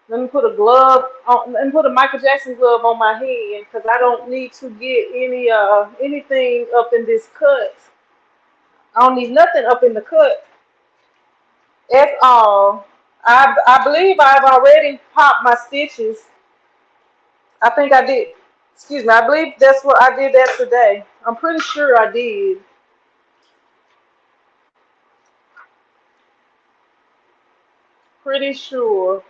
Let me put a glove on. Let me put a Michael Jackson glove on my hand because I don't need to get anything up in this cut. I don't need nothing up in the cut at all. I believe I've already popped my stitches. I think I did. Excuse me. I believe that's what I did that today. I'm pretty sure I did. Pretty sure.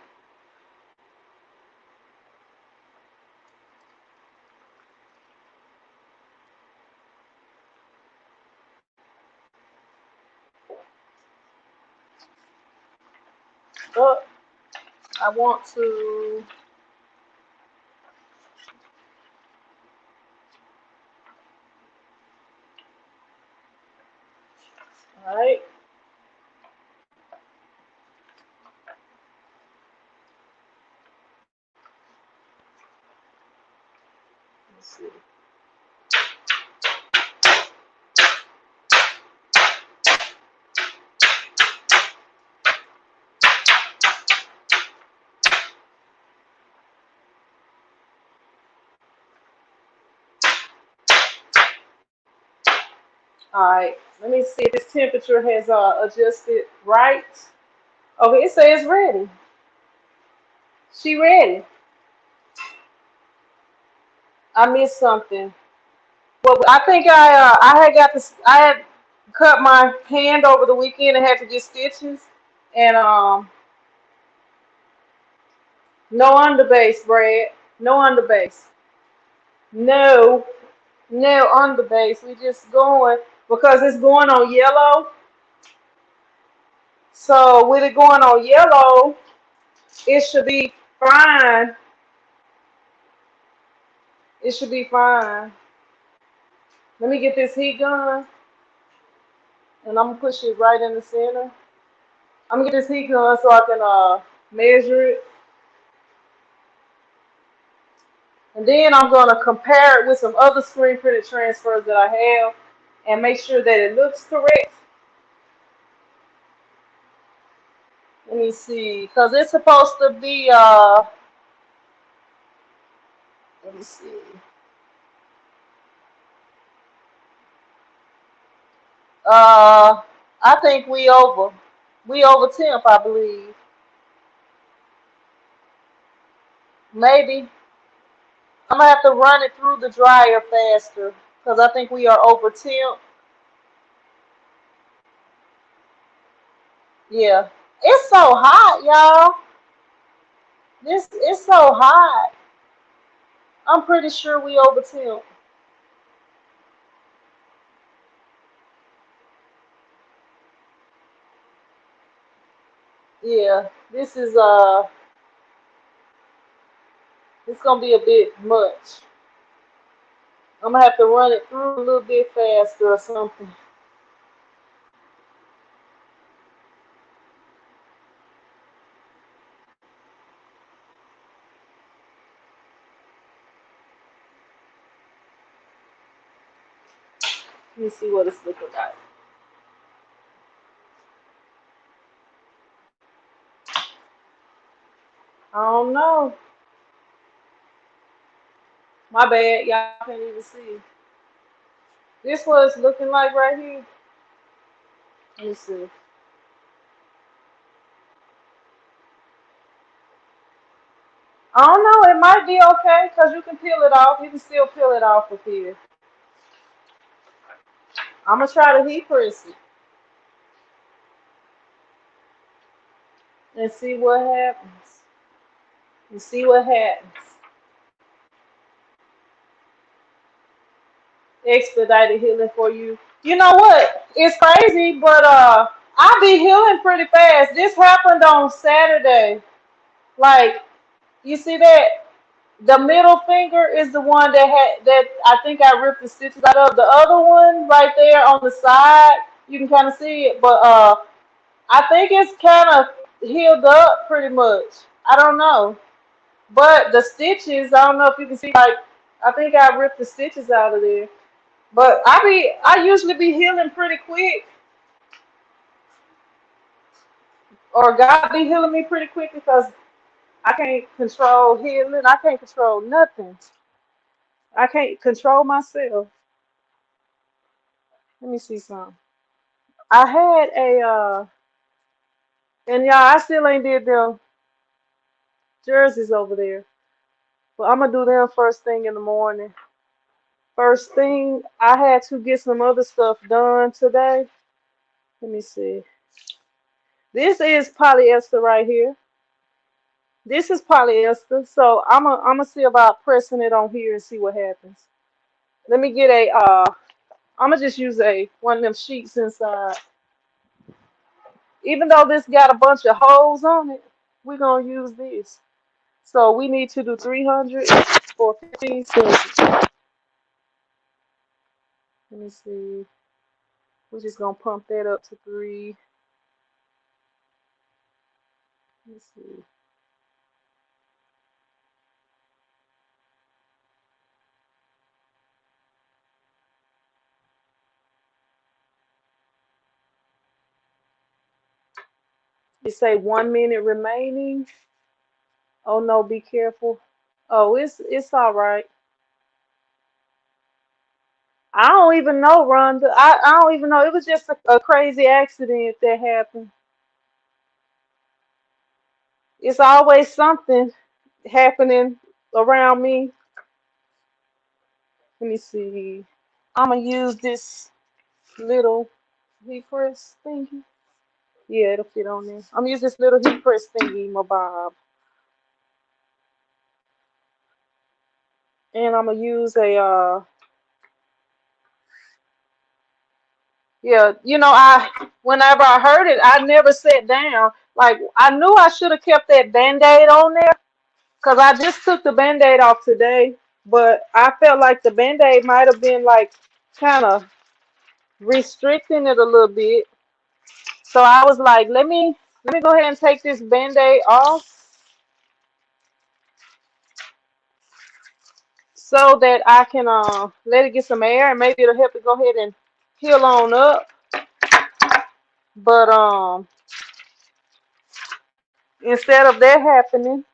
But I want to. All right. Let's see. All right. Let me see if this temperature has adjusted right. Okay, it says ready. She ready. I missed something. Well, I think I had got this. I had cut my hand over the weekend and had to get stitches, and no underbase, Brad. No underbase. No, no underbase. We just going because it's going on yellow. So with it going on yellow, it should be fine. It should be fine. Let me get this heat gun, and I'm gonna push it right in the center. I'm gonna get this heat gun so I can measure it, and then I'm gonna compare it with some other screen printed transfers that I have, and make sure that it looks correct. Let me see, because it's supposed to be let me see. Uh, I think we over temp, I believe. Maybe I'm gonna have to run it through the dryer faster because I think we are over temp. Yeah, it's so hot, y'all. This it's so hot. I'm pretty sure we over temp. Yeah, this is it's gonna be a bit much. I'm gonna have to run it through a little bit faster or something. Let me see what it's looking like. I don't know. My bad, y'all can't even see. This what it's looking like right here. Let me see. I don't know. It might be okay because you can peel it off. You can still peel it off with here. I'm gonna try to heat press it and see what happens. And see what happens. Expedited healing for you. You know what? It's crazy, but I be healing pretty fast. This happened on Saturday. Like, you see that? The middle finger is the one that I think I ripped the stitches out of. The other one right there on the side, you can kind of see it, but I think it's kind of healed up pretty much. I don't know, but the stitches, I don't know if you can see. Like, I think I ripped the stitches out of there. But I usually be healing pretty quick, or God be healing me pretty quick because I can't control healing. I can't control nothing. I can't control myself. Let me see something. I had a and y'all, I still ain't did them jerseys over there, but I'm gonna do them first thing in the morning. First thing, I had to get some other stuff done today. Let me see. This is polyester right here. This is polyester, so I'm gonna see about pressing it on here and see what happens. Let me get a I'm gonna just use a one of them sheets inside. Even though this got a bunch of holes on it, we're gonna use this. So we need to do 300 for 15 cents. Let me see. We're just gonna pump that up to 3. Let's see. It say 1 minute remaining. Oh no, be careful. Oh, it's all right. I don't even know, Rhonda. I don't even know. It was just a crazy accident that happened. It's always something happening around me. Let me see. I'm gonna use this little heat press thingy. Yeah, it'll fit on there. I'm gonna use this little heat press thingy, my bob, and I'm gonna use a yeah. I whenever I heard it, I never sat down. Like I knew I should have kept that band-aid on there because I just took the band-aid off today, but I felt like the band-aid might have been like kind of restricting it a little bit. So I was like, let me go ahead and take this band-aid off so that I can let it get some air and maybe it'll help it go ahead and heal on up. But instead of that happening,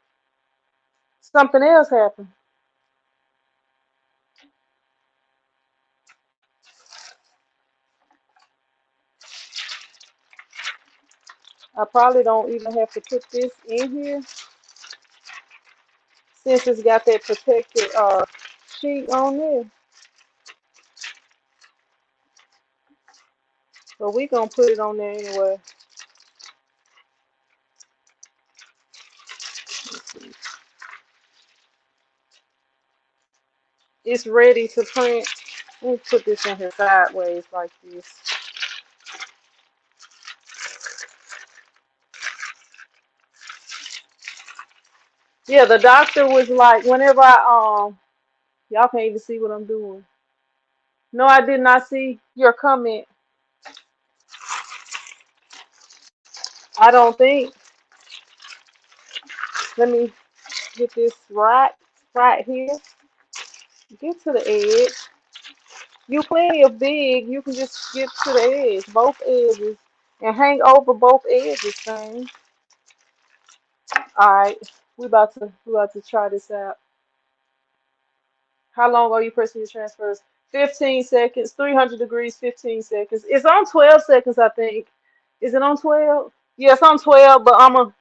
something else happened. I probably don't even have to put this in here since it's got that protected sheet on there. So we gonna put it on there anyway. It's ready to print. Let me put this in here sideways like this. Yeah, the doctor was like, whenever y'all can't even see what I'm doing. No, I did not see your comment. I don't think. Let me get this right here. Get to the edge. You plenty of big. You can just get to the edge, both edges, and hang over both edges, thing. All right, we about to try this out. How long are you pressing your transfers? 15 seconds. 300 degrees. 15 seconds. It's on 12 seconds, I think. Is it on 12? Yeah, it's on 12, but I'm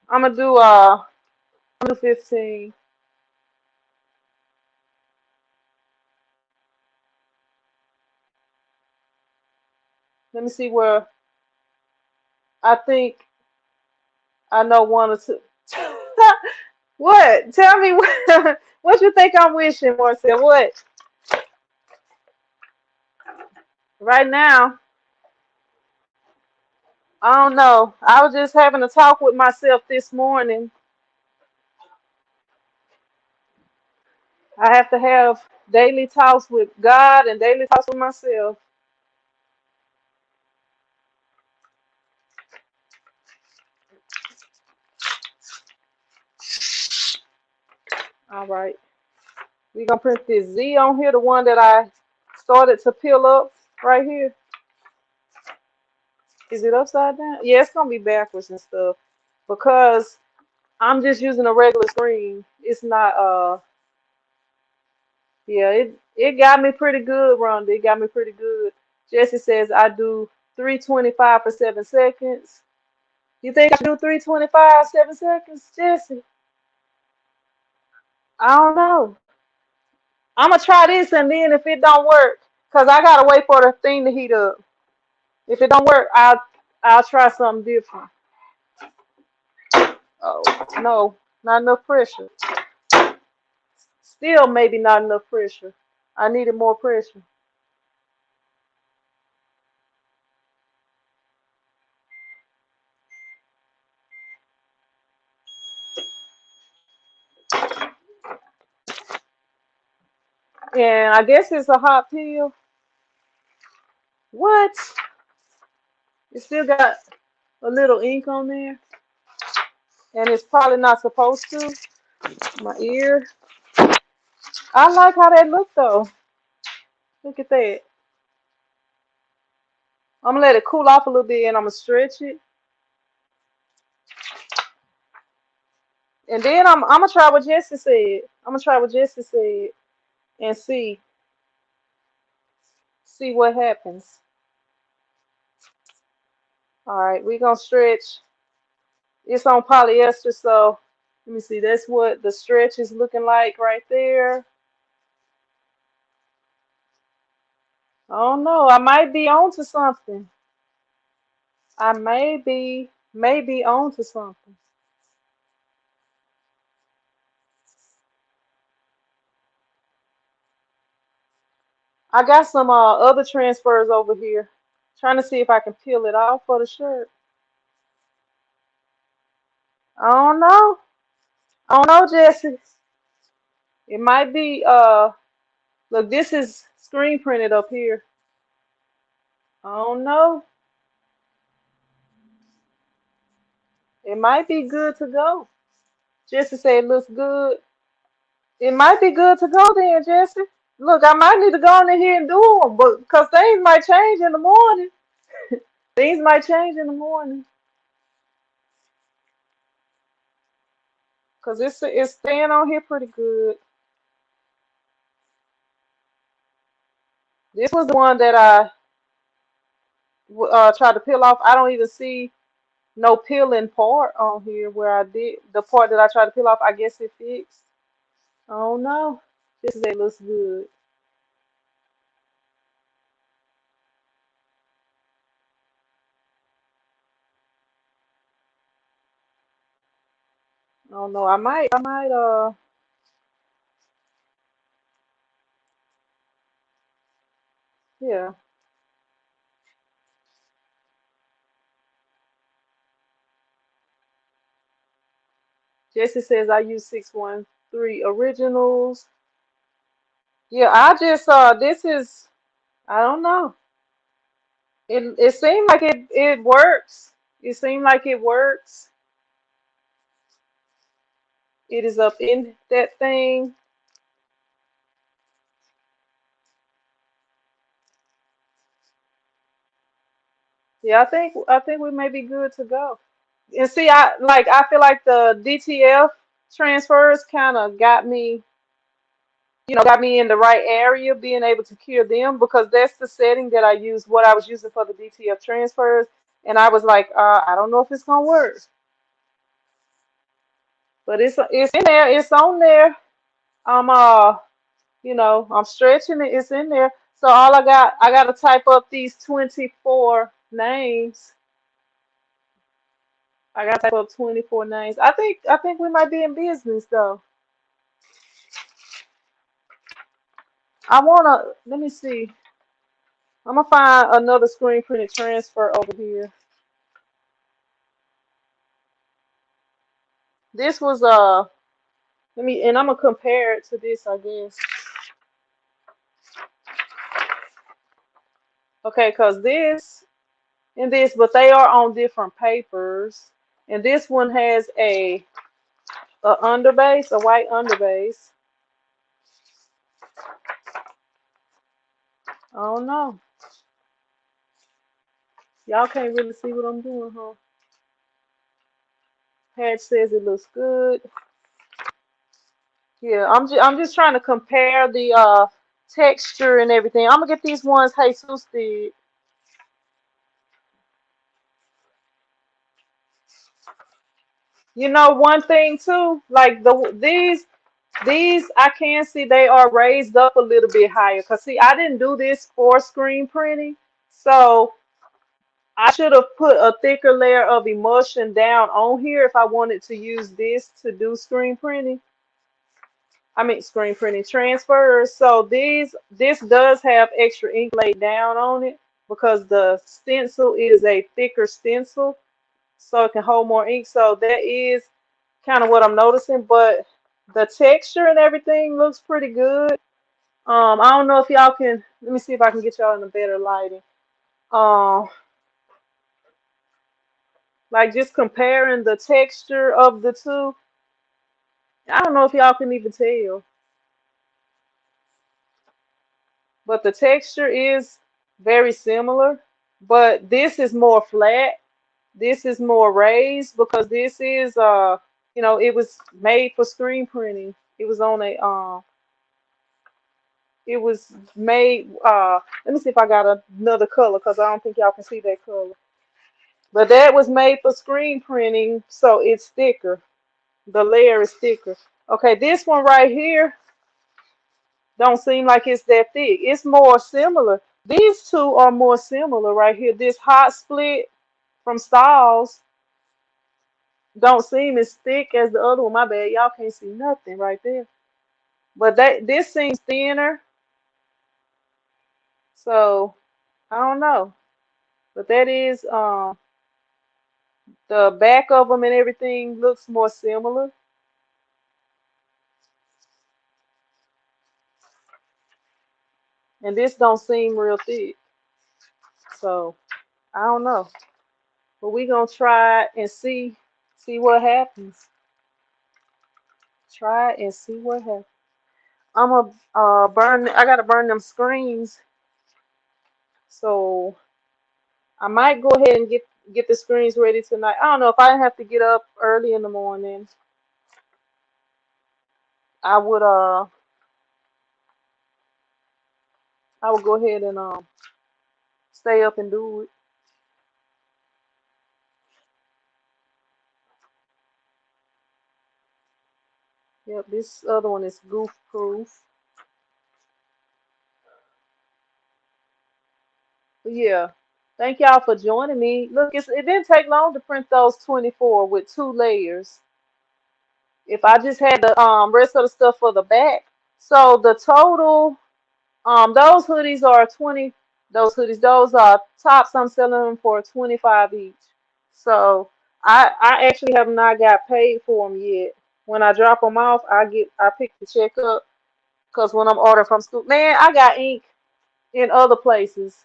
gonna do 15. Let me see where I think I know one or two. What? Tell me what, what you think I'm wishing, Marcel? What? Right now, I don't know. I was just having a talk with myself this morning. I have to have daily talks with God and daily talks with myself. All right. We're going to print this Z on here, the one that I started to peel up right here. Is it upside down? Yeah, it's going to be backwards and stuff because I'm just using a regular screen. It's not, yeah, it got me pretty good, Rhonda. It got me pretty good. Jesse says I do 325 for 7 seconds. You think I can do 325 7 seconds, Jesse? I don't know. I'm gonna try this and then if it don't work, cause I gotta wait for the thing to heat up. If it don't work, I'll try something different. Oh no, not enough pressure. Still maybe not enough pressure. I needed more pressure. And I guess it's a hot peel. What? It still got a little ink on there, and it's probably not supposed to. My ear. I like how that look though. Look at that. I'm gonna let it cool off a little bit, and I'm gonna stretch it, and then I'm gonna try what Jesse said. I'm gonna try what Jesse said and see. see what happens. All right, we're gonna stretch. It's on polyester, so let me see. That's what the stretch is looking like right there. I don't know. I might be onto something. I may be onto something. I got some other transfers over here. Trying to see if I can peel it off for the shirt. I don't know. I don't know, Jesse. It might be look, this is screen printed up here. I don't know. It might be good to go. Jesse said it looks good. It might be good to go then, Jesse. Look, I might need to go in here and do them, but because things might change in the morning. Things might change in the morning. Because it's staying on here pretty good. This was the one that I tried to peel off. I don't even see no peeling part on here where I did the part that I tried to peel off. I guess it fixed. I don't know. This day looks good. I don't know. I might, yeah. Jesse says I use 613 originals. Yeah, I just this is I don't know. It seemed like it works. It seemed like it works. It is up in that thing. Yeah, I think we may be good to go. And see, I feel like the DTF transfers kind of got me in the right area, being able to cure them because that's the setting that I use, what I was using for the DTF transfers, and I was like, I don't know if it's gonna work, but it's in there, it's on there. I'm I'm stretching it, it's in there. So I got to type up these 24 names. I got to type up 24 names. I think we might be in business though. Let me see. I'm gonna find another screen printed transfer over here. This was and I'm gonna compare it to this, I guess. Okay, cause this and this, but they are on different papers. And this one has a underbase, a white underbase. I don't know. Y'all can't really see what I'm doing, huh? Patch says it looks good. Yeah, I'm just trying to compare the texture and everything. I'm gonna get these ones Jesus did. One thing too, like these I can see they are raised up a little bit higher. Cause see, I didn't do this for screen printing, so I should have put a thicker layer of emulsion down on here if I wanted to use this to do screen printing. I mean screen printing transfers. So this does have extra ink laid down on it because the stencil is a thicker stencil, so it can hold more ink. So that is kind of what I'm noticing, but the texture and everything looks pretty good. I don't know if y'all can. Let me see if I can get y'all in a better lighting. Um, like just comparing the texture of the two. I don't know if y'all can even tell, but the texture is very similar. But this is more flat. This is more raised because this is it was made for screen printing. It was on a It was made. Let me see if I got another color because I don't think y'all can see that color. But that was made for screen printing, so it's thicker. The layer is thicker. Okay, this one right here don't seem like it's that thick. It's more similar. These two are more similar right here. This hot split from Styles don't seem as thick as the other one. My bad, y'all can't see nothing right there. But this seems thinner, so I don't know. But that is the back of them and everything looks more similar. And this don't seem real thick. So I don't know. But we gonna try and see what happens. Try and see what happens. I'm gonna burn. I gotta burn them screens, so I might go ahead and get the screens ready tonight. I don't know if I have to get up early in the morning. I would I would go ahead and stay up and do it. Yep, this other one is goof proof. But yeah, thank y'all for joining me. Look, it didn't take long to print those 24 with 2 layers. If I just had the rest of the stuff for the back. So the total, those hoodies are 20. Those are tops. I'm selling them for 25 each. So I actually have not got paid for them yet. When I drop them off, I pick the check up because when I'm ordering from school, man, I got ink in other places.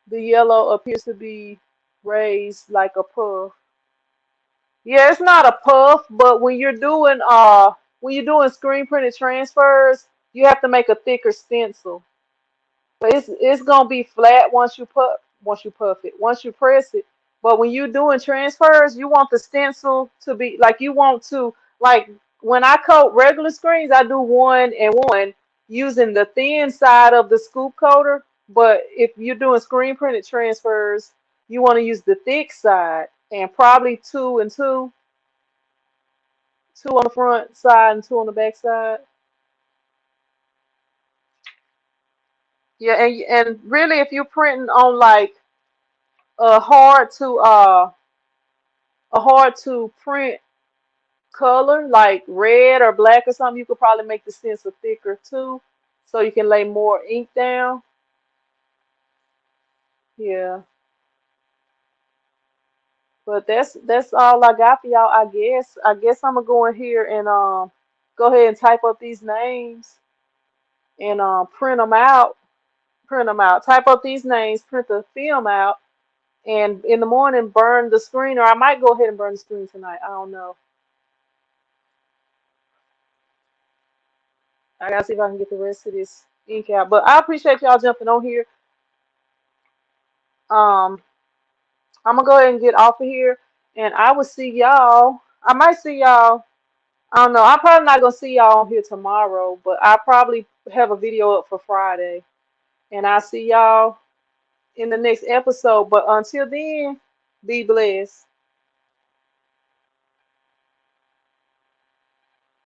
The yellow appears to be raised like a puff. Yeah, it's not a puff, but when you're doing screen printed transfers, you have to make a thicker stencil. But it's gonna be flat once you press it. But when you're doing transfers, you want the stencil to be like you want to like when I coat regular screens, I do one and one using the thin side of the scoop coater. But if you're doing screen printed transfers, you want to use the thick side and probably two and two, two on the front side and two on the back side. Yeah, and really if you're printing on like a hard to uh a hard to print color like red or black or something, you could probably make the stencil thicker too, so you can lay more ink down. Yeah, but that's all I got for y'all. I guess I'm gonna go in here and go ahead and type up these names and print them out. Print them out. Type up these names. Print the film out. And in the morning, burn the screen, or I might go ahead and burn the screen tonight. I don't know. I gotta see if I can get the rest of this ink out. But I appreciate y'all jumping on here. Um, I'm gonna go ahead and get off of here, and I will see y'all. I might see y'all. I don't know. I'm probably not gonna see y'all on here tomorrow, but I'll probably have a video up for Friday, and I'll see y'all in the next episode. But until then, be blessed.